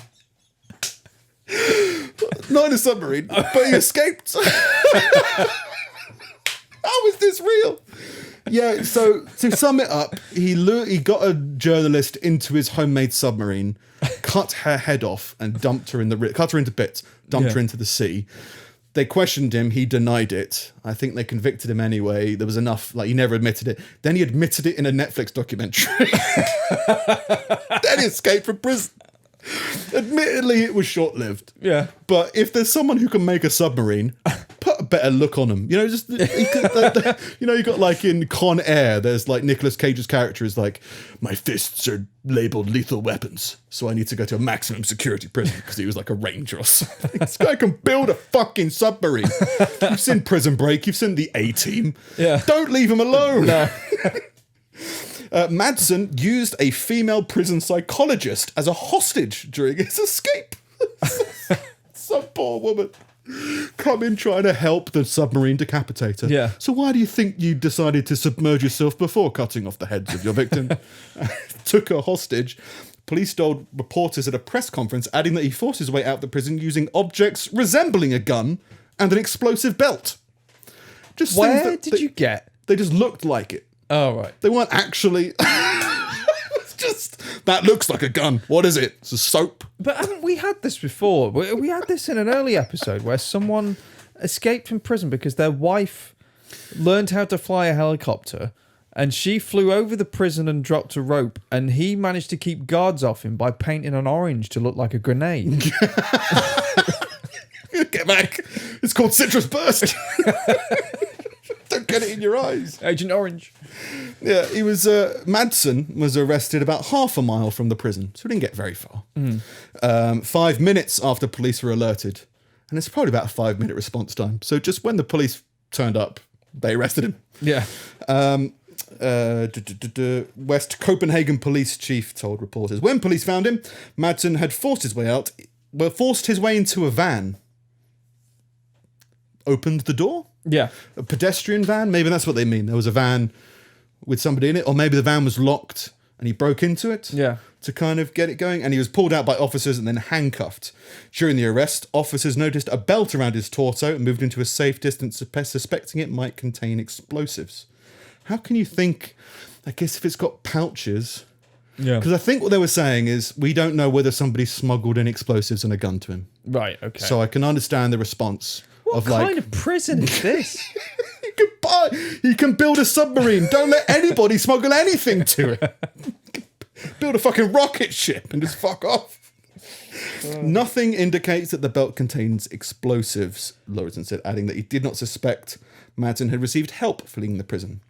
Not in a submarine, but he escaped. How is this real? Yeah, so to sum it up, he got a journalist into his homemade submarine, cut her head off and cut her into bits, dumped her into the sea. They questioned him, he denied it. I think they convicted him anyway. There was enough, like he never admitted it. Then he admitted it in a Netflix documentary. Then he escaped from prison. Admittedly, it was short-lived. Yeah. But if there's someone who can make a submarine, put a better look on him. You know, just you got like in Con Air, there's like Nicolas Cage's character is like, my fists are labeled lethal weapons, so I need to go to a maximum security prison because he was like a ranger or something. This guy can build a fucking submarine. You've seen Prison Break, you've seen the A-Team. Yeah. Don't leave him alone. No. Madsen used a female prison psychologist as a hostage during his escape. Some poor woman come in trying to help the submarine decapitator. Yeah. So why do you think you decided to submerge yourself before cutting off the heads of your victim? Took her hostage. Police told reporters at a press conference, adding that he forced his way out of the prison using objects resembling a gun and an explosive belt. Just Where did you get? They just looked like it. Oh, right. They weren't actually... It's just, that looks like a gun. What is it? It's a soap. But haven't we had this before? We had this in an early episode where someone escaped from prison because their wife learned how to fly a helicopter, and she flew over the prison and dropped a rope, and he managed to keep guards off him by painting an orange to look like a grenade. Get back. It's called Citrus Burst. Don't get it in your eyes. Agent Orange. Yeah, he was... Madsen was arrested about half a mile from the prison, so he didn't get very far. 5 minutes after police were alerted. And it's probably about a 5-minute response time. So just when the police turned up, they arrested him. Yeah. West Copenhagen police chief told reporters when police found him, Madsen had forced his way into a van. Opened the door? Yeah. A pedestrian van? Maybe that's what they mean. There was a van with somebody in it, or maybe the van was locked and he broke into it to kind of get it going, and he was pulled out by officers and then handcuffed. During the arrest, officers noticed a belt around his torso and moved into a safe distance, suspecting it might contain explosives. How can you think, I guess if it's got pouches... Yeah. Because I think what they were saying is, we don't know whether somebody smuggled in explosives and a gun to him. Right, okay. So I can understand the response what kind of prison is this? You can build a submarine. Don't let anybody smuggle anything to it. Build a fucking rocket ship and just fuck off. Nothing indicates that the belt contains explosives, Lauritsen said, adding that he did not suspect Madsen had received help fleeing the prison.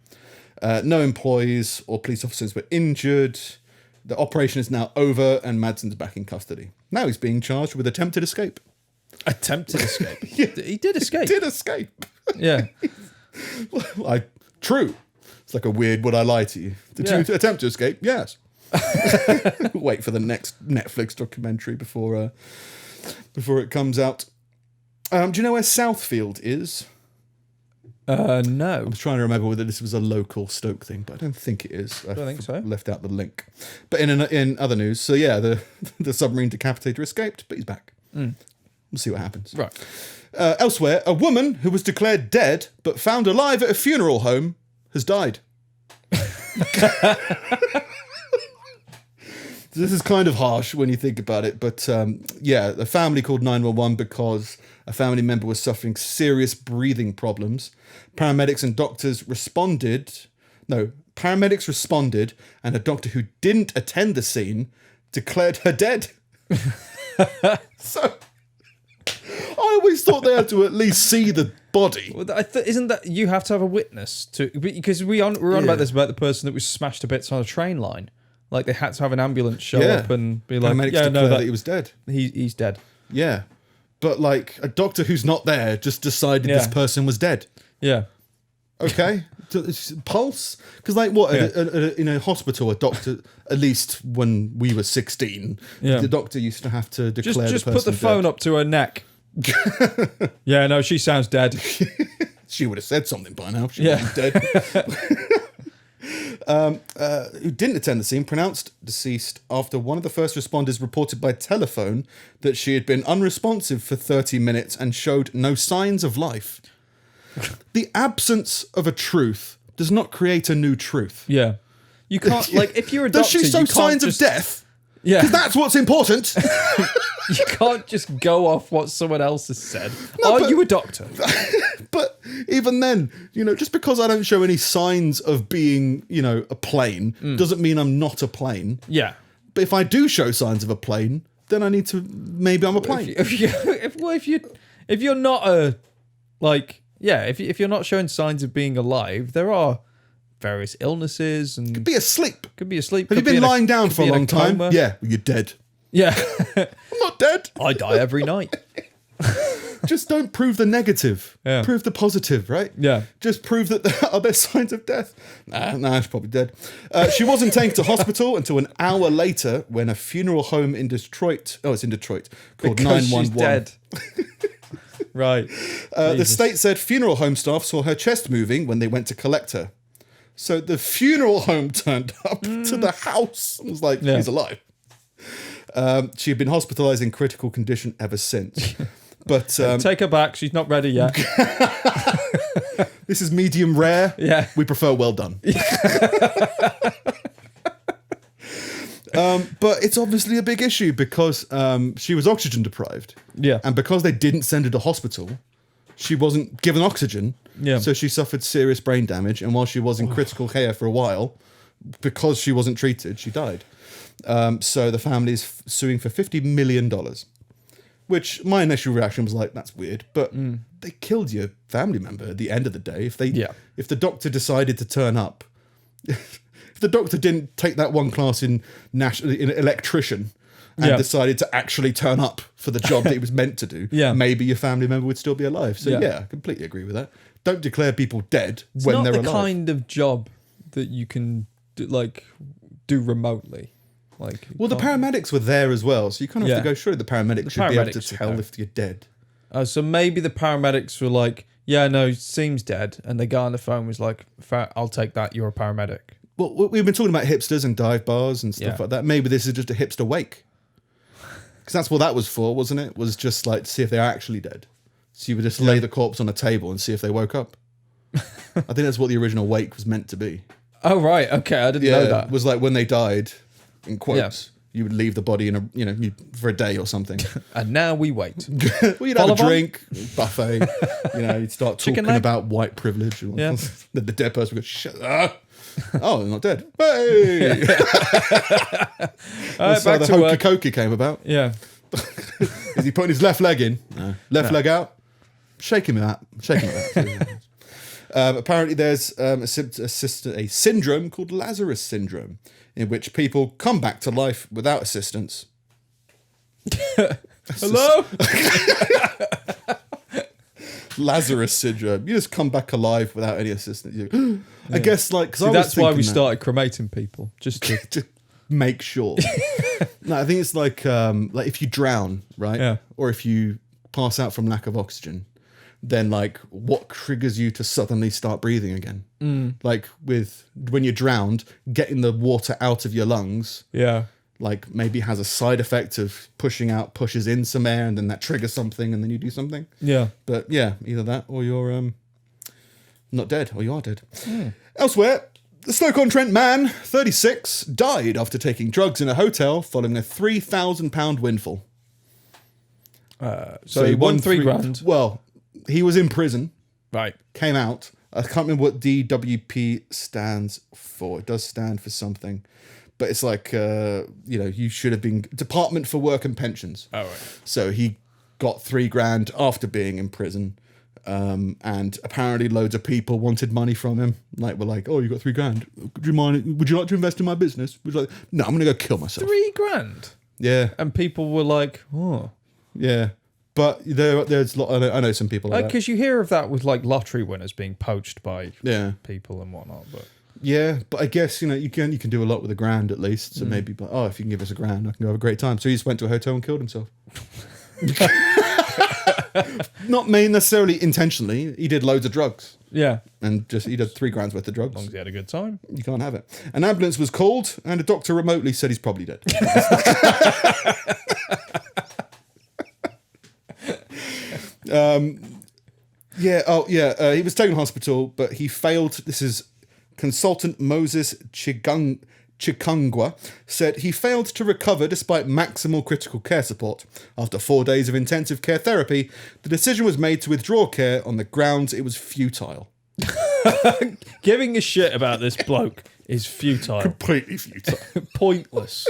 No employees or police officers were injured. The operation is now over and Madsen's back in custody. Now he's being charged with attempted escape. Attempted escape? Yeah. He did escape. He did escape. Yeah. True. It's like a weird would I lie to you? Did you attempt to escape? Yes. Wait for the next Netflix documentary before it comes out. Do you know where Southfield is? No. I was trying to remember whether this was a local Stoke thing, but I don't think it is. I don't think so. Left out the link. But in other news, so yeah, the submarine decapitator escaped, but he's back. We'll see what happens. Right. Elsewhere, a woman who was declared dead but found alive at a funeral home has died. This is kind of harsh when you think about it, but the family called 911 because a family member was suffering serious breathing problems. Paramedics responded, and a doctor who didn't attend the scene declared her dead. So, I always thought they had to at least see the body. Well, isn't that you have to have a witness to? Because we're on about this about the person that was smashed to bits on a train line. Like they had to have an ambulance show up and be like, that he was dead. He's dead. Yeah, but like a doctor who's not there just decided this person was dead. Yeah. Okay. Pulse? Because like what in a hospital, a doctor, at least when we were 16, the doctor used to have to declare just the person put the phone up to her neck. Yeah, no, she sounds dead. She would have said something by now. She wasn't dead. Who didn't attend the scene, pronounced deceased after one of the first responders reported by telephone that she had been unresponsive for 30 minutes and showed no signs of life. The absence of a truth does not create a new truth. Yeah. You can't, like, if you're a doctor, does she show signs of death? Yeah. Because that's what's important. You can't just go off what someone else has said. Are you a doctor? But even then, just because I don't show any signs of being, a plane, doesn't mean I'm not a plane. Yeah. But if I do show signs of a plane, then I need to, maybe I'm a plane. If you're not a, like, if you're not showing signs of being alive, there are various illnesses and... Could be asleep. Have you been lying down for a long time? Coma. Yeah, well, you're dead. Yeah. I'm not dead. I die every night. Just don't prove the negative. Yeah. Prove the positive, right? Yeah. Just prove that there are signs of death. Nah, she's probably dead. She wasn't taken to hospital until an hour later when a funeral home in Detroit, it's in Detroit, called 911. She's dead. Right. The state said funeral home staff saw her chest moving when they went to collect her. So the funeral home turned up to the house and was like, she's alive. She had been hospitalized in critical condition ever since. But take her back. She's not ready yet. This is medium rare. Yeah. We prefer well done. But it's obviously a big issue because she was oxygen deprived. Yeah. And because they didn't send her to hospital, she wasn't given oxygen. Yeah. So she suffered serious brain damage. And while she was in critical care for a while, because she wasn't treated, she died. So the family is suing for $50 million. Which my initial reaction was like, that's weird. But they killed your family member at the end of the day. If the doctor decided to turn up, if the doctor didn't take that one class in electrician and decided to actually turn up for the job that he was meant to do, maybe your family member would still be alive. So I completely agree with that. Don't declare people dead when they're alive. It's not the kind of job that you can do remotely. Well, the paramedics were there as well, so you kind of have to go, surely the paramedics should be able to tell if you're dead. So maybe the paramedics were like, yeah, no, seems dead. And the guy on the phone was like, I'll take that, you're a paramedic. Well, we've been talking about hipsters and dive bars and stuff like that. Maybe this is just a hipster wake. Because that's what that was for, wasn't it? Was just like to see if they're actually dead. So you would just lay the corpse on a table and see if they woke up. I think that's what the original wake was meant to be. Oh, right. Okay, I didn't know that. It was like when they died, in quotes, you would leave the body in for a day or something. And now we wait. Well, you'd have a drink, buffet, you'd start talking about white privilege. Yeah. The dead person would go, shut up. Oh, they're not dead. Hey! That's how the hokey cokey came about. Yeah. Is he putting his left leg in? No. Left leg out? Shake him out. Apparently there's a syndrome called Lazarus syndrome, in which people come back to life without assistance. Hello? Lazarus syndrome. You just come back alive without any assistance. I guess that's why we started cremating people, just to make sure. No, I think it's like if you drown, right? Yeah. Or if you pass out from lack of oxygen, then what triggers you to suddenly start breathing again? Like when you're drowned, getting the water out of your lungs. Yeah. Maybe has a side effect of pushes in some air, and then that triggers something, and then you do something. Yeah. But yeah, either that or you're not dead, or you are dead. Elsewhere, the Stoke-on-Trent man, 36, died after taking drugs in a hotel following a £3,000 windfall. So he won £3,000. Well, he was in prison. Right. Came out. I can't remember what DWP stands for. It does stand for something. But it's you should have been Department for Work and Pensions. Oh, right. So he got £3,000 after being in prison. And apparently loads of people wanted money from him. We're like, oh, you got £3,000. Do you mind? Would you like to invest in my business? Was like, no, I'm going to go kill myself. £3,000? Yeah. And people were like, oh. Yeah. But there's a lot, I know some people like that. Because you hear of that with lottery winners being poached by people and whatnot. But yeah, but I guess, you can do a lot with £1,000 at least. So maybe, if you can give us £1,000, I can go have a great time. So he just went to a hotel and killed himself. Not necessarily intentionally. He did loads of drugs. Yeah. And he did £3,000 worth of drugs. As long as he had a good time. You can't have it. An ambulance was called and a doctor remotely said he's probably dead. He was taken to hospital, but he failed. This is Consultant Moses Chikangwa said he failed to recover despite maximal critical care support. After 4 days of intensive care therapy, the decision was made to withdraw care on the grounds it was futile. Giving a shit about this bloke is futile. Completely futile. Pointless.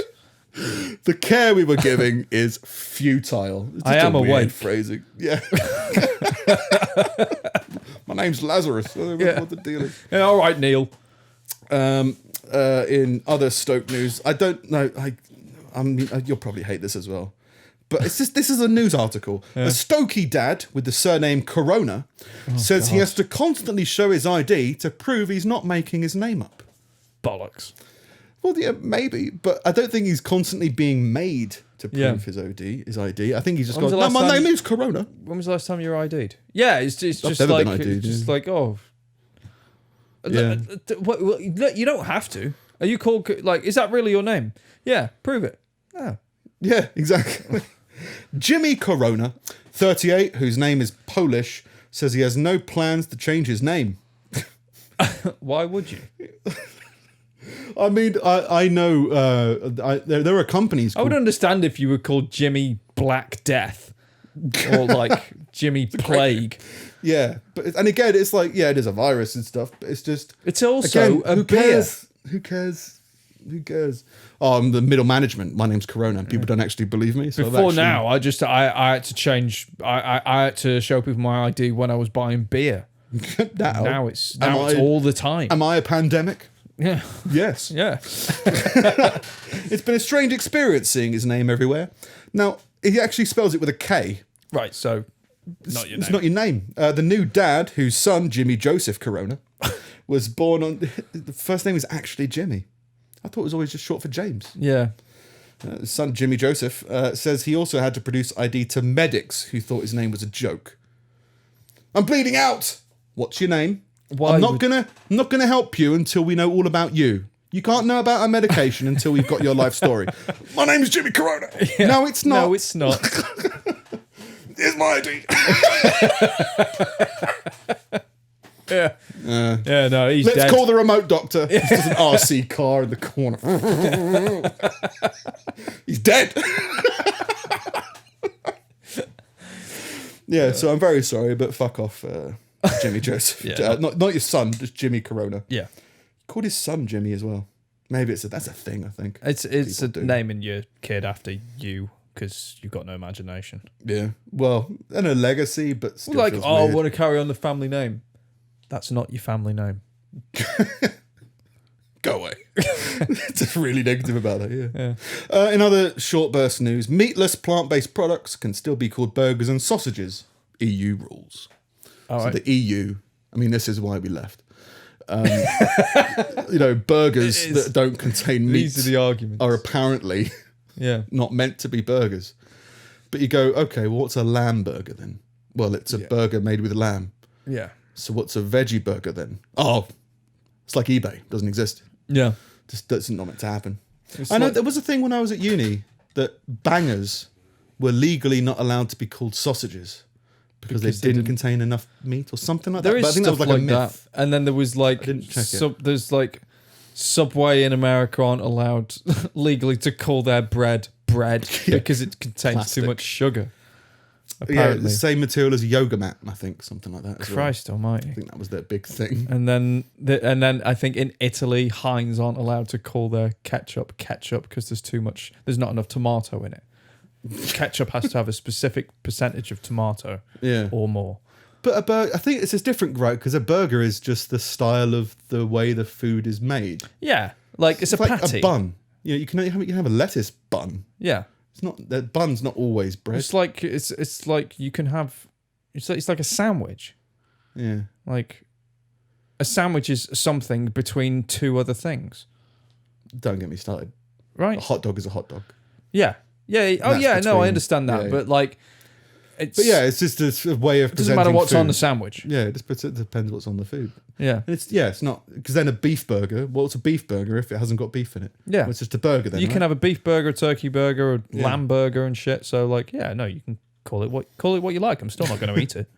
The care we were giving is futile. It's I am awake. Phrasing. Yeah. My name's Lazarus. I don't know what the deal is. Yeah, all right, Neil. In other Stoke news, I don't know. You'll probably hate this as well, but this is a news article. Yeah. A Stokey dad with the surname Corona says he has to constantly show his ID to prove he's not making his name up. Bollocks. Well, yeah, maybe, but I don't think he's constantly being made to prove his ID. I think he's just gone, no, my name is Corona. When was the last time you were ID'd? Yeah, it's just like, Yeah. You don't have to. Are you called, is that really your name? Yeah, prove it. Oh. Yeah, exactly. Jimmy Corona, 38, whose name is Polish, says he has no plans to change his name. Why would you? I mean, I know there are companies. I would understand if you were called Jimmy Black Death or Jimmy Plague. Yeah, and again, it's like, yeah, it is a virus and stuff, but it's just... It's also again, a beer. Who cares? Oh, I'm the middle management. My name's Corona. People don't actually believe me. So Before now, I had to change. I had to show people my ID when I was buying beer. now it's all the time. Am I a pandemic? Yeah. Yes. Yeah. It's been a strange experience seeing his name everywhere. Now, he actually spells it with a K. Right, so not your name. It's not your name. The new dad, whose son, Jimmy Joseph Corona, was born on... The first name was actually Jimmy. I thought it was always just short for James. Yeah. His son, Jimmy Joseph, says he also had to produce ID to medics who thought his name was a joke. I'm bleeding out! What's your name? I'm not gonna help you until we know all about you. You can't know about our medication until we've got your life story. My name's Jimmy Corona. Yeah. No, it's not. No, it's not. Here's my ID. Yeah. Yeah, no, he's Let's dead. call the remote doctor. It's just an RC car in the corner. He's dead. Yeah, so I'm very sorry, but fuck off, Jimmy Joseph. Yeah. Not your son, just Jimmy Corona. Yeah. He called his son Jimmy as well. Maybe that's a thing, I think. It's naming your kid after you because you've got no imagination. Yeah. Well, and a legacy, but still Like, feels I weird. want to carry on the family name. That's not your family name. Go away. Just really negative about that, yeah. In other short burst news, meatless plant-based products can still be called burgers and sausages. EU rules. The EU, I mean, this is why we left. Burgers that don't contain meat These are the arguments. are apparently not meant to be burgers. But you go, okay, well, what's a lamb burger then? Well, it's a burger made with lamb. Yeah. So what's a veggie burger then? Oh, it's like eBay. Doesn't exist. Yeah. Just that's not meant to happen. I know there was a thing when I was at uni that bangers were legally not allowed to be called sausages because they didn't contain enough meat or something like that. But I think that was like a myth. that. And then there was like, didn't check it. There's like Subway in America aren't allowed legally to call their bread because it contains Plastic. too much sugar. Yeah, Apparently. the same material as a yoga mat, I think, something like that. As Christ almighty. I think that was their big thing. And then I think in Italy, Heinz aren't allowed to call their ketchup because there's not enough tomato in it. Ketchup has to have a specific percentage of tomato or more. But a burger, I think it's just different, right? Because a burger is just the style of the way the food is made. Yeah, like it's a like patty. a bun. You can have a lettuce bun. Yeah. It's not the bun's not always bread. It's like you can have it's like a sandwich. Yeah. Like a sandwich is something between two other things. Don't get me started. Right. A hot dog is a hot dog. Yeah. Yeah. Oh yeah, no, I understand that. yeah. But like It's just a way of it doesn't matter what's food. on the sandwich. Yeah, it depends what's on the food. Yeah. And it's not because then a beef burger. What's a beef burger if it hasn't got beef in it? Yeah. Well, it's just a burger then. You can right? have a beef burger, a turkey burger, a lamb burger and shit. So like, yeah, no, you can call it what you like. I'm still not going to eat it.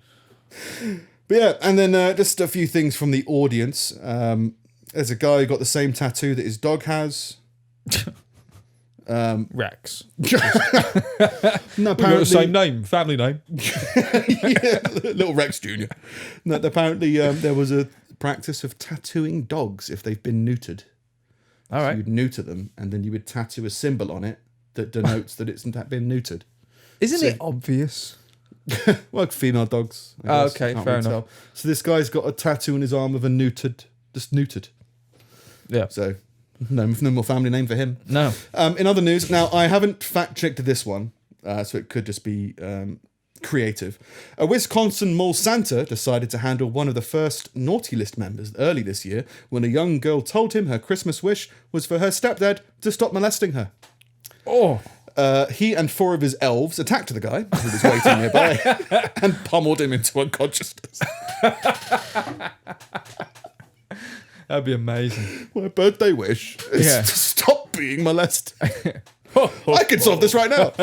But yeah, and then just a few things from the audience. There's a guy who got the same tattoo that his dog has. Rex. No, We've got apparently the same name, family name. yeah, little Rex Jr. No, apparently there was a practice of tattooing dogs if they've been neutered. All So right. you'd neuter them, and then you would tattoo a symbol on it that denotes that it's been neutered. Isn't it obvious? Well, female dogs. I Oh, guess. okay, Can't fair really enough. tell. So this guy's got a tattoo on his arm of a just neutered. Yeah. So no more family name for him. No. In other news, now I haven't fact checked this one, so it could just be creative. A Wisconsin mall Santa decided to handle one of the first naughty list members early this year when a young girl told him her Christmas wish was for her stepdad to stop molesting her. Oh. He and 4 of his elves attacked the guy who was waiting nearby and pummeled him into unconsciousness. That'd be amazing. My birthday wish is Yeah. to stop being molested. I can solve this right now.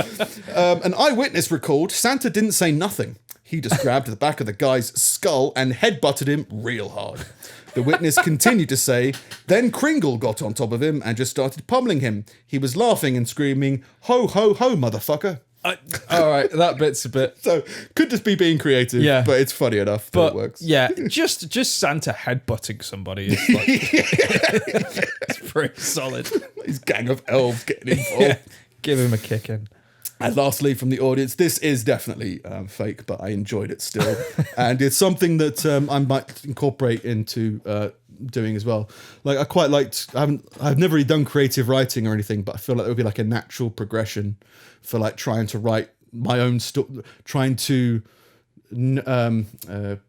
An eyewitness recalled Santa didn't say nothing. He just grabbed the back of the guy's skull and headbutted him real hard. The witness continued to say, then Kringle got on top of him and just started pummeling him. He was laughing and screaming, ho, ho, ho, motherfucker. All right, that bit's a bit. So could just be being creative, but it's funny enough that it works. Yeah, just Santa headbutting somebody is like it's pretty solid. His gang of elves getting involved. Yeah. Give him a kick in. And lastly, from the audience, this is definitely fake, but I enjoyed it still, and it's something that I might incorporate into doing as well. Like I quite liked. I've never really done creative writing or anything, but I feel like it would be like a natural progression for like trying to write my own trying to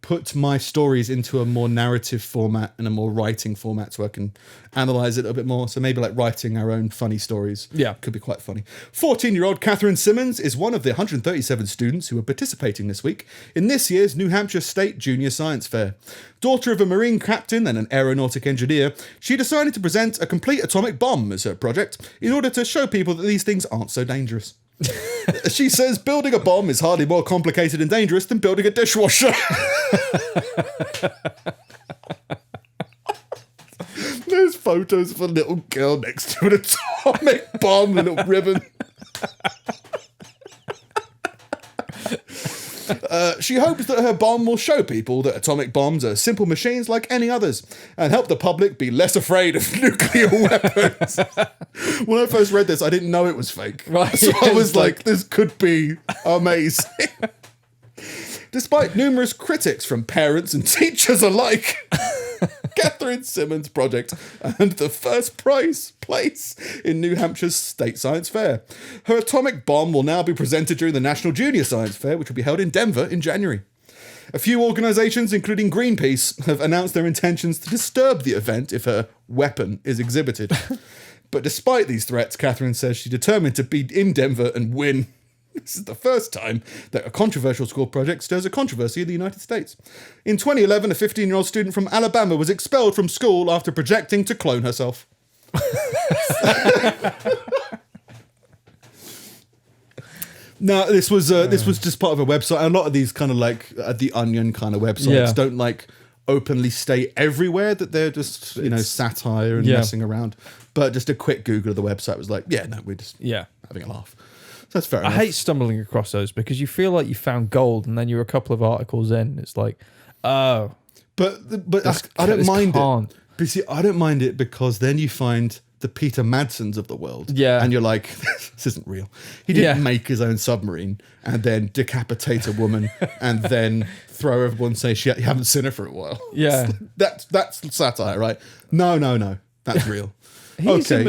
put my stories into a more narrative format and a more writing format so I can analyze it a bit more. So maybe like writing our own funny stories. Yeah. Could be quite funny. 14-year-old Catherine Simmons is one of the 137 students who are participating this week in this year's New Hampshire State Junior Science Fair. Daughter of a Marine captain and an aeronautic engineer, she decided to present a complete atomic bomb as her project in order to show people that these things aren't so dangerous. She says building a bomb is hardly more complicated and dangerous than building a dishwasher. There's photos of a little girl next to an atomic bomb and a little ribbon. She hopes that her bomb will show people that atomic bombs are simple machines like any others and help the public be less afraid of nuclear weapons. When I first read this, I didn't know it was fake. Right. So I was like, this could be amazing. Despite numerous critics from parents and teachers alike, Catherine Simmons' project earned the first place in New Hampshire's State Science Fair. Her atomic bomb will now be presented during the National Junior Science Fair, which will be held in Denver in January. A few organisations, including Greenpeace, have announced their intentions to disturb the event if her weapon is exhibited. But despite these threats, Catherine says she's determined to be in Denver and win. This is the first time that a controversial school project stirs a controversy in the United States. In 2011, a 15-year-old student from Alabama was expelled from school after projecting to clone herself. Now, this was just part of a website. A lot of these kind of like The Onion kind of websites don't like openly state everywhere that they're just, satire and messing around. But just a quick Google of the website was like, we're just having a laugh. That's fair enough. I hate stumbling across those because you feel like you found gold and then you're a couple of articles in. It's like, oh. But I don't mind it. But see, I don't mind it because then you find the Peter Madsons of the world. Yeah. And you're like, this isn't real. He didn't make his own submarine and then decapitate a woman and then throw everyone and say, you haven't seen her for a while. Yeah. That's satire, right? No. That's real. He's a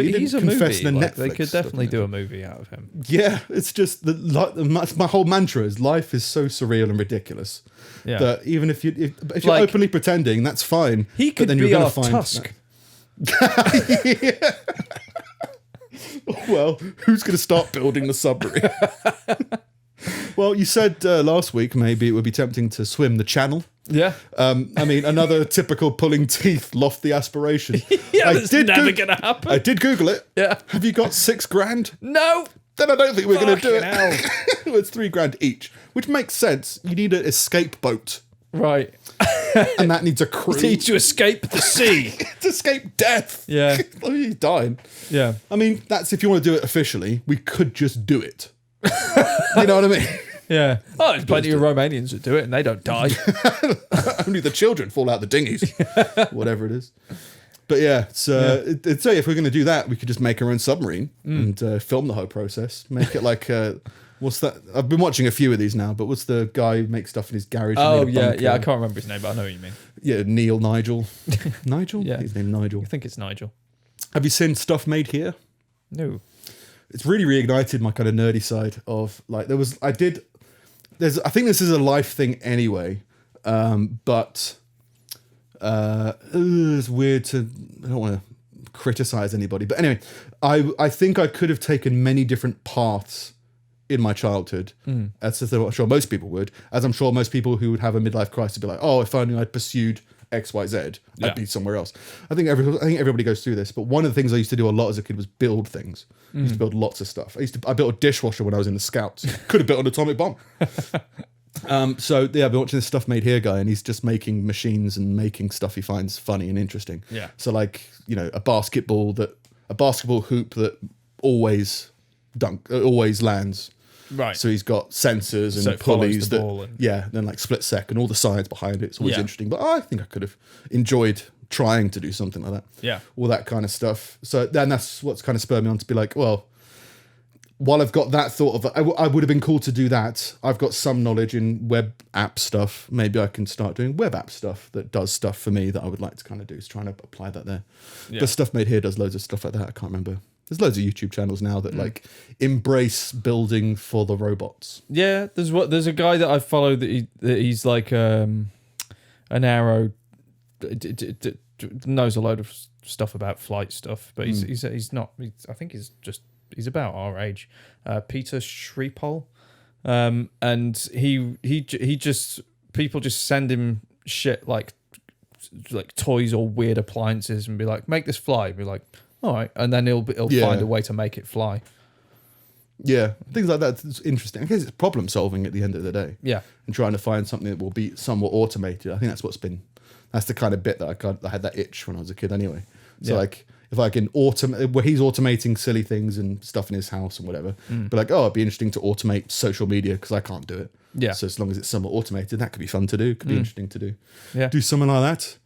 movie. Like, they could definitely do a movie out of him. Yeah, it's just my whole mantra is life is so surreal and ridiculous that even if you're openly pretending, that's fine. He could be our Tusk. Well, who's going to start building the submarine? Well, you said last week maybe it would be tempting to swim the channel. Yeah. I mean, another typical pulling teeth, lofty aspiration. That's never going to happen. I did Google it. Yeah. Have you got $6,000? No. Then I don't think we're going to do it. It's $3,000 each, which makes sense. You need an escape boat. Right. And that needs a crew. You need to escape the sea. To escape death. Yeah. He's dying. Yeah. I mean, that's if you want to do it officially, we could just do it. You know what I mean? Yeah. Oh, there's plenty of Romanians that do it and they don't die. Only the children fall out the dinghies. Whatever it is. But yeah, so if we're going to do that, we could just make our own submarine and film the whole process. Make it like, what's that? I've been watching a few of these now, but what's the guy who makes stuff in his garage? Oh, yeah, I can't remember his name, but I know what you mean. Yeah, Nigel. Nigel? Yeah. His name Nigel. I think it's Nigel. Have you seen stuff made here? No. It's really reignited my kind of nerdy side of like, I think this is a life thing anyway, but it's weird I don't want to criticize anybody, but anyway, I think I could have taken many different paths in my childhood, as I'm sure most people would, as I'm sure most people who would have a midlife crisis would be like, oh, if only I'd pursued XYZ, I'd be somewhere else. I think everybody goes through this, but one of the things I used to do a lot as a kid was build things. I used to build lots of stuff. I built a dishwasher when I was in the Scouts. Could have built an atomic bomb. I've been watching this Stuff Made Here guy, and he's just making machines and making stuff he finds funny and interesting. Yeah. So like, a basketball hoop that always lands. Right. So he's got sensors and So it follows pulleys the that, ball and- then like split second, all the science behind it. It's always Yeah. interesting. But I think I could have enjoyed trying to do something like that. Yeah. All that kind of stuff. So then that's what's kind of spurred me on to be like, well, while I've got that thought of, I would have been cool to do that. I've got some knowledge in web app stuff. Maybe I can start doing web app stuff that does stuff for me that I would like to kind of do. Is trying to apply that there. Yeah. The Stuff Made Here does loads of stuff like that. I can't remember. There's loads of YouTube channels now that like embrace building for the robots. Yeah, there's a guy that I follow that he's like an aero knows a load of stuff about flight stuff, but he's not. I think he's about our age. Peter Schriepol, and he just people just send him shit like toys or weird appliances and be like, make this fly. Be like, all right, and then he'll find a way to make it fly. Yeah, things like that. It's interesting. I guess it's problem solving at the end of the day. Yeah, and trying to find something that will be somewhat automated. I think that's the kind of bit that I had that itch when I was a kid anyway. So like if I can automate, where he's automating silly things and stuff in his house and whatever, but like, it'd be interesting to automate social media because I can't do it. Yeah. So as long as it's somewhat automated, that could be fun to do. Could be interesting to do. Yeah. Do something like that.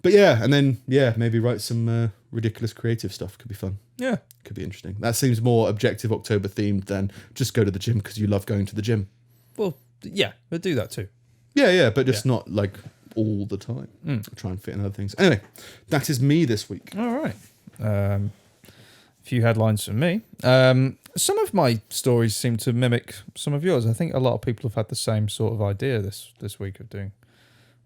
But yeah, and then maybe write some ridiculous creative stuff. Could be fun. Yeah. Could be interesting. That seems more objective October themed than just go to the gym because you love going to the gym. Well, yeah, we'll do that too. Yeah, but just not like all the time. Try and fit in other things. Anyway, that is me this week. All right. A few headlines from me. Some of my stories seem to mimic some of yours. I think a lot of people have had the same sort of idea this week of doing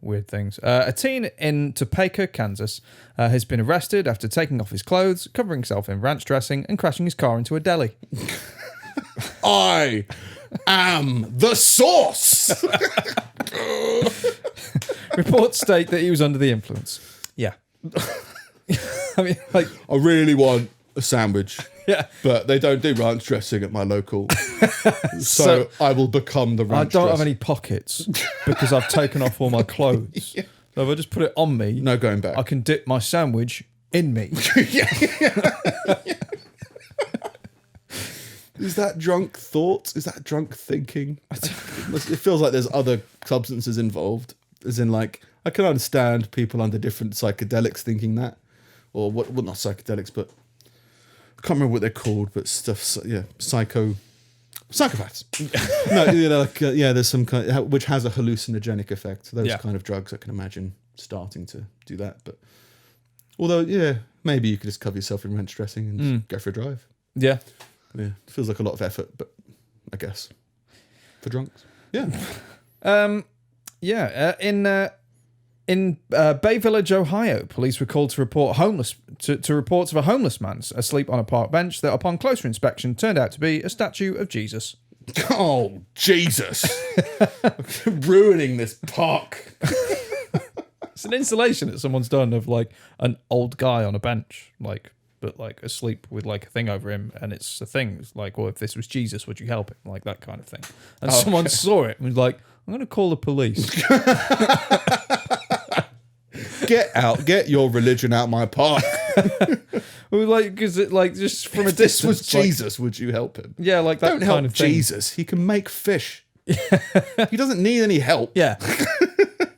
weird things. A teen in Topeka, Kansas, has been arrested after taking off his clothes, covering himself in ranch dressing, and crashing his car into a deli. I am the source. Reports state that he was under the influence. Yeah. I mean, like, I really want a sandwich. yeah. But they don't do ranch dressing at my local. so I will become the ranch I don't have dressing. any pockets because I've taken off all my clothes. Yeah. So if I just put it on me, No going back. I can dip my sandwich in me. Is that drunk thought? Is that drunk thinking? It feels like there's other substances involved. As in, like, I can understand people under different psychedelics thinking that. Or what? Well, not psychedelics, but I can't remember what they're called, but stuff, psychopaths. No, there's some kind which has a hallucinogenic effect. Those kind of drugs, I can imagine starting to do that. But although, maybe you could just cover yourself in ranch dressing and go for a drive. Yeah. Yeah, it feels like a lot of effort, but I guess for drunks. Yeah. In Bay Village, Ohio, police were called to report reports of a homeless man asleep on a park bench that, upon closer inspection, turned out to be a statue of Jesus. Oh, Jesus. Ruining this park. It's an installation that someone's done of like an old guy on a bench, but asleep with like a thing over him, and it's a thing. It's like, well, if this was Jesus, would you help him? Like that kind of thing. And someone saw it and was like, I'm going to call the police. Get your religion out my park. Because it just from a distance. This was Jesus, would you help him? Yeah, like that Don't kind help of thing. Jesus. He can make fish. He doesn't need any help. Yeah.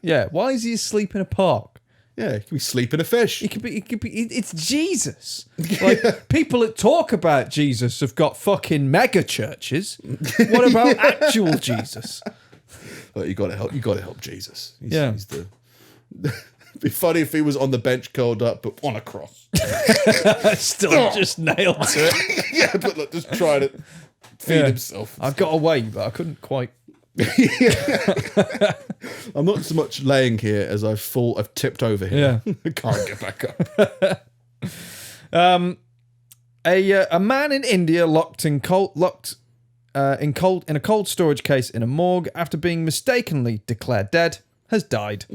Yeah. Why is he asleep in a park? Yeah, he can be sleeping a fish. It could be. It's Jesus. Like people that talk about Jesus have got fucking mega churches. What about actual Jesus? Well, you got to help. You got to help Jesus. He's the. It'd be funny if he was on the bench, curled up, but on a cross. Still just nailed to it. Yeah, but look, just trying to feed himself. I got away, but I couldn't quite. I'm not so much laying here as I've tipped over here. Yeah. I can't get back up. A man in India locked in a cold storage case in a morgue after being mistakenly declared dead has died.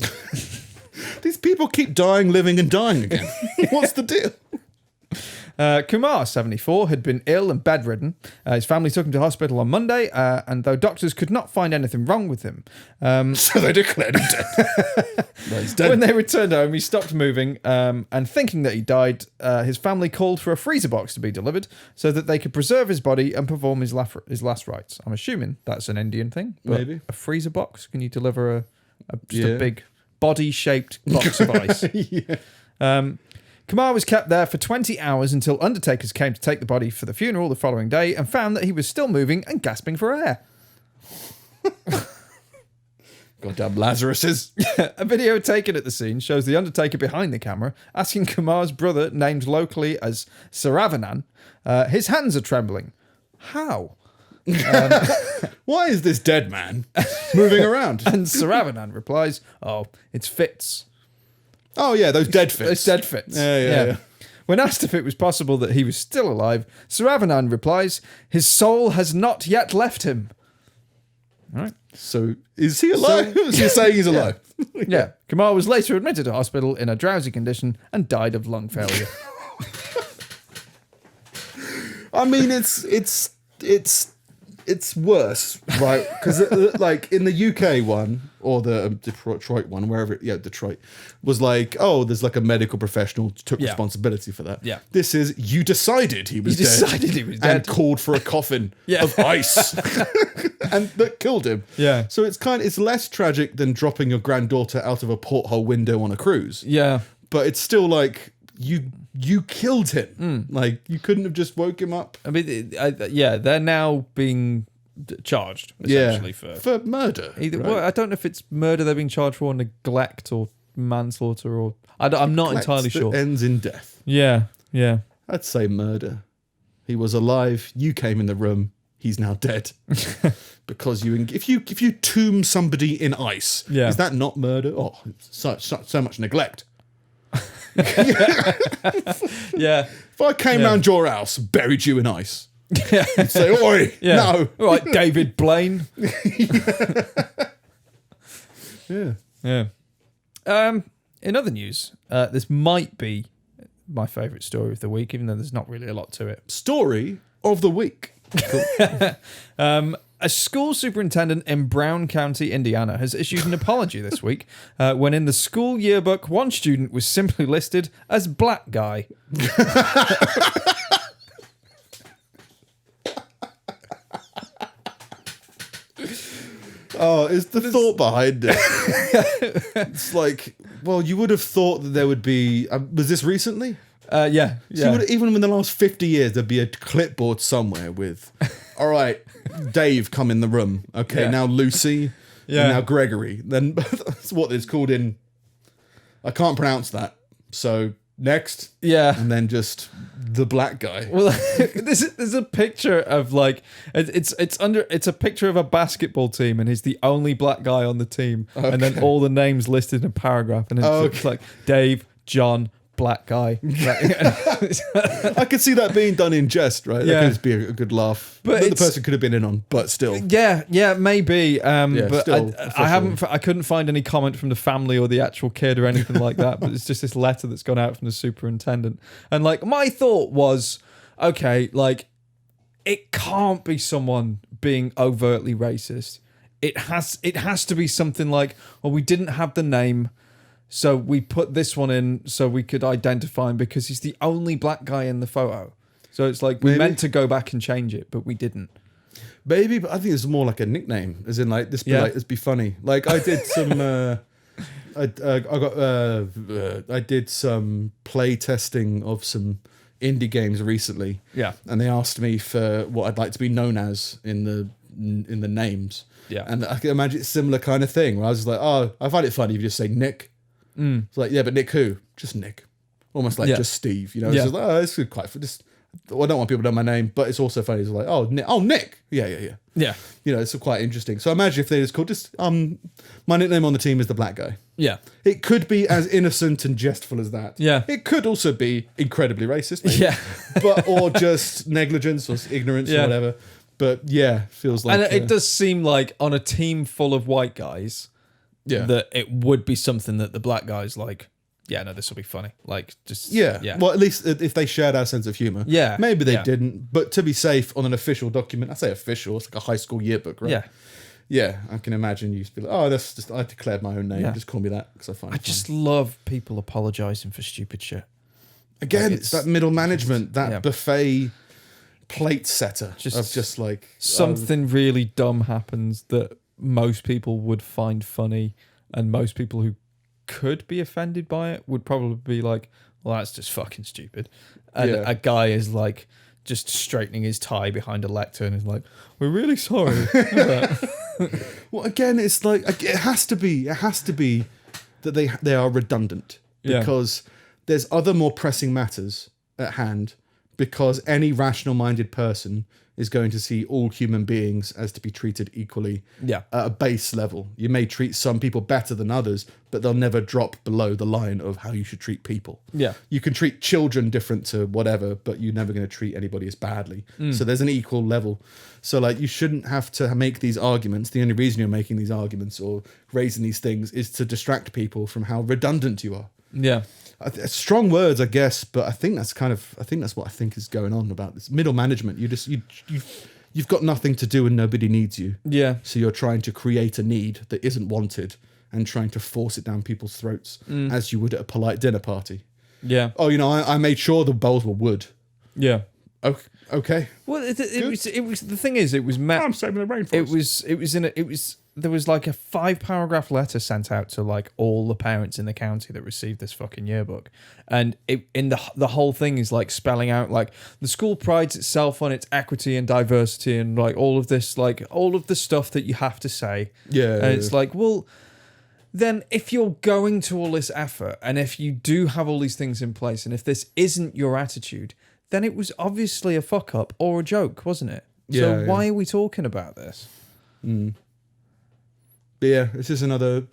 These people keep dying, living, and dying again. What's the deal? Kumar, 74, had been ill and bedridden. His family took him to hospital on Monday, and though doctors could not find anything wrong with him. So they declared him dead. No, he's dead. When they returned home, he stopped moving, and thinking that he died, his family called for a freezer box to be delivered so that they could preserve his body and perform his last rites. I'm assuming that's an Indian thing. Maybe. A freezer box? Can you deliver a big body-shaped box of ice? Yeah. Kumar was kept there for 20 hours until undertakers came to take the body for the funeral the following day and found that he was still moving and gasping for air. Goddamn Lazaruses. A video taken at the scene shows the undertaker behind the camera asking Kumar's brother, named locally as Saravanan, his hands are trembling. How? Why is this dead man moving around? And Saravanan replies, "Oh, it's fits." Oh, yeah, those dead fits. It's dead fits. Yeah. When asked if it was possible that he was still alive, Saravanan replies, "His soul has not yet left him." All right. So, is he alive? So you're saying he's alive? Yeah. Kumar was later admitted to hospital in a drowsy condition and died of lung failure. I mean, it's worse, right? Because like in the UK one or the Detroit one, Detroit was like, oh, there's like a medical professional took responsibility for that. Yeah. This is you decided he was dead and called for a coffin of ice and that killed him. Yeah. So it's less tragic than dropping your granddaughter out of a porthole window on a cruise. Yeah. But it's still like you killed him. Like you couldn't have just woke him up. I mean, they're now being charged essentially for murder. Either, right? well, I don't know if it's murder they're being charged for, or neglect, or manslaughter, or I'm not entirely sure. Ends in death. Yeah. I'd say murder. He was alive. You came in the room. He's now dead. Because if you tomb somebody in ice, is that not murder? Oh, so much neglect. Yeah. If I came round your house, buried you in ice, you'd say, "Oi, no." All right, David Blaine. Yeah. In other news, this might be my favourite story of the week, even though there's not really a lot to it. Story of the week. Cool. A school superintendent in Brown County, Indiana, has issued an apology this week when in the school yearbook, one student was simply listed as black guy. Oh, is the thought behind it? It's like, well, you would have thought that there would be... was this recently? Yeah. So even in the last 50 years, there'd be a clipboard somewhere with, all right, Dave, come in the room. Okay, now Lucy, and now Gregory. Then that's what it's called in... I can't pronounce that. So next. Yeah. And then just the black guy. Well, there's a picture of like, it's a picture of a basketball team and he's the only black guy on the team. Okay. And then all the names listed in a paragraph. And it's like Dave, John, black guy. I could see that being done in jest, right? That could just be a good laugh. But the person could have been in on, but still. Yeah, maybe. But still, I couldn't find any comment from the family or the actual kid or anything like that. But it's just this letter that's gone out from the superintendent. And like, my thought was, okay, like, it can't be someone being overtly racist. It has to be something like, well, we didn't have the name, so we put this one in so we could identify him because he's the only black guy in the photo. So it's like we meant to go back and change it, but we didn't. Maybe, but I think it's more like a nickname, as in like this. Like, this be funny. Like I did some. I did some play testing of some indie games recently. Yeah, and they asked me for what I'd like to be known as in the names. Yeah, and I can imagine it's a similar kind of thing where I was just like, oh, I find it funny if you just say Nick. It's like, yeah, but Nick who? Just Nick. Almost like just Steve, you know? It's just like, oh, this is quite just. I don't want people to know my name, but it's also funny. It's like, oh, Nick. Yeah. Yeah. You know, it's quite interesting. So imagine if they just called my nickname on the team is the black guy. Yeah. It could be as innocent and jestful as that. Yeah. It could also be incredibly racist. Maybe. Yeah. or just negligence or ignorance or whatever. But yeah, feels like. And it does seem like on a team full of white guys, that it would be something that the black guys like yeah, no, this will be funny. Like, just yeah. Well, at least if they shared our sense of humor. Yeah. Maybe they didn't, but to be safe on an official document, I say official, it's like a high school yearbook, right? Yeah. Yeah, I can imagine you used to be like, oh, that's just, I declared my own name. Yeah. Just call me that because I find it I just funny. love people apologizing for stupid shit. Again, Like, it's that middle management, that buffet plate setter of just like something really dumb happens that most people would find funny, and most people who could be offended by it would probably be like, well, that's just fucking stupid. And a guy is like just straightening his tie behind a lectern and is like, we're really sorry. Well, again, it's like it has to be that they are redundant because there's other more pressing matters at hand, because any rational-minded person is going to see all human beings as to be treated equally at a base level. You may treat some people better than others, but they'll never drop below the line of how you should treat people. Yeah. You can treat children different to whatever, but you're never going to treat anybody as badly. So there's an equal level. So like, you shouldn't have to make these arguments. The only reason you're making these arguments or raising these things is to distract people from how redundant you are. Yeah. Strong words, I guess, but I think that's what I think is going on about this middle management. You've got nothing to do and nobody needs you. Yeah. So you're trying to create a need that isn't wanted and trying to force it down people's throats as you would at a polite dinner party. Yeah. Oh, I made sure the bowls were wood. Yeah. Okay. Well, it was the thing is, it was I'm saving the rainforest. There was like a 5-paragraph letter sent out to like all the parents in the county that received this fucking yearbook, and the whole thing is like spelling out like the school prides itself on its equity and diversity and like all of this, like all of the stuff that you have to say. Yeah. And it's like, well, then if you're going to all this effort and if you do have all these things in place and if this isn't your attitude, then it was obviously a fuck up or a joke, wasn't it? So why are we talking about this? But yeah, it's just another.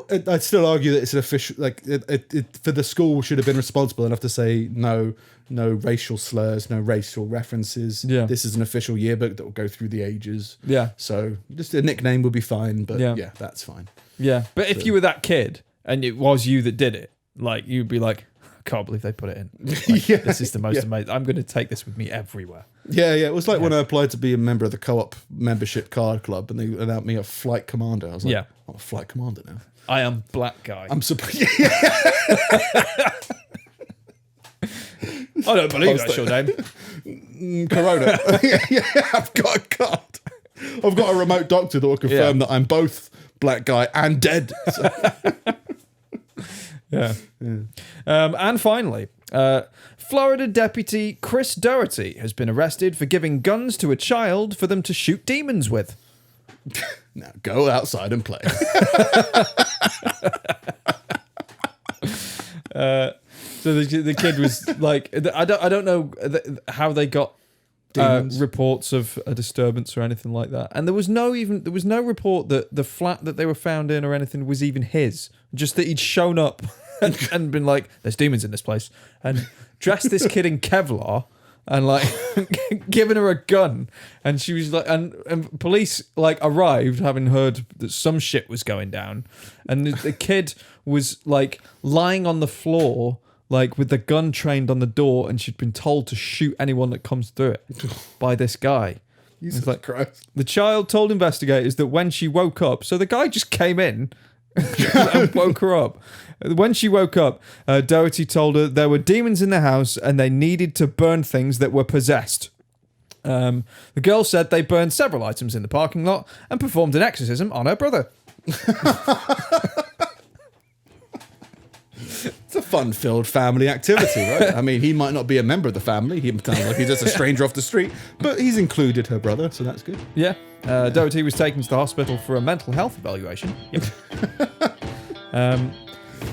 I'd still argue that it's an official. Like it for the school should have been responsible enough to say no racial slurs, no racial references. Yeah, this is an official yearbook that will go through the ages. Yeah, so just a nickname would be fine. But yeah that's fine. Yeah, but if you were that kid and it was you that did it, like you'd be like, I can't believe they put it in. Like, this is the most amazing. I'm going to take this with me everywhere. Yeah. It was like when I applied to be a member of the co-op membership card club and they announced me a flight commander. I was like, I'm a flight commander now. I am black guy. I'm surprised. I don't believe that's your name. Corona. I've got a card. I've got a remote doctor that will confirm that I'm both black guy and dead. So. Yeah. And finally, Florida Deputy Chris Doherty has been arrested for giving guns to a child for them to shoot demons with. Now go outside and play. So the kid was like, I don't know how they got reports of a disturbance or anything like that, and there was no report that the flat that they were found in or anything was even his. Just that he'd shown up and been like, "There's demons in this place," and dressed this kid in Kevlar and like giving her a gun, and she was like, and police like arrived having heard that some shit was going down, and the kid was like lying on the floor. Like with the gun trained on the door, and she'd been told to shoot anyone that comes through it by this guy. Jesus Christ. The child told investigators that when she woke up, so the guy just came in and woke her up. When she woke up, Doherty told her there were demons in the house and they needed to burn things that were possessed. The girl said they burned several items in the parking lot and performed an exorcism on her brother. It's a fun-filled family activity, right? I mean, he might not be a member of the family. He sounds like he's just a stranger off the street, but he's included her brother, so that's good. Yeah. Doherty was taken to the hospital for a mental health evaluation. Yep.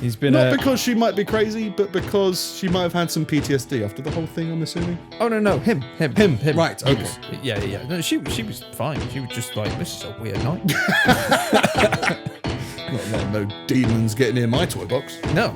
He's been not because she might be crazy, but because she might have had some PTSD after the whole thing, I'm assuming. Oh no, him. Right, okay. Yeah. No, she was fine. She was just like, this is a weird night. Not letting no demons get near my toy box. No.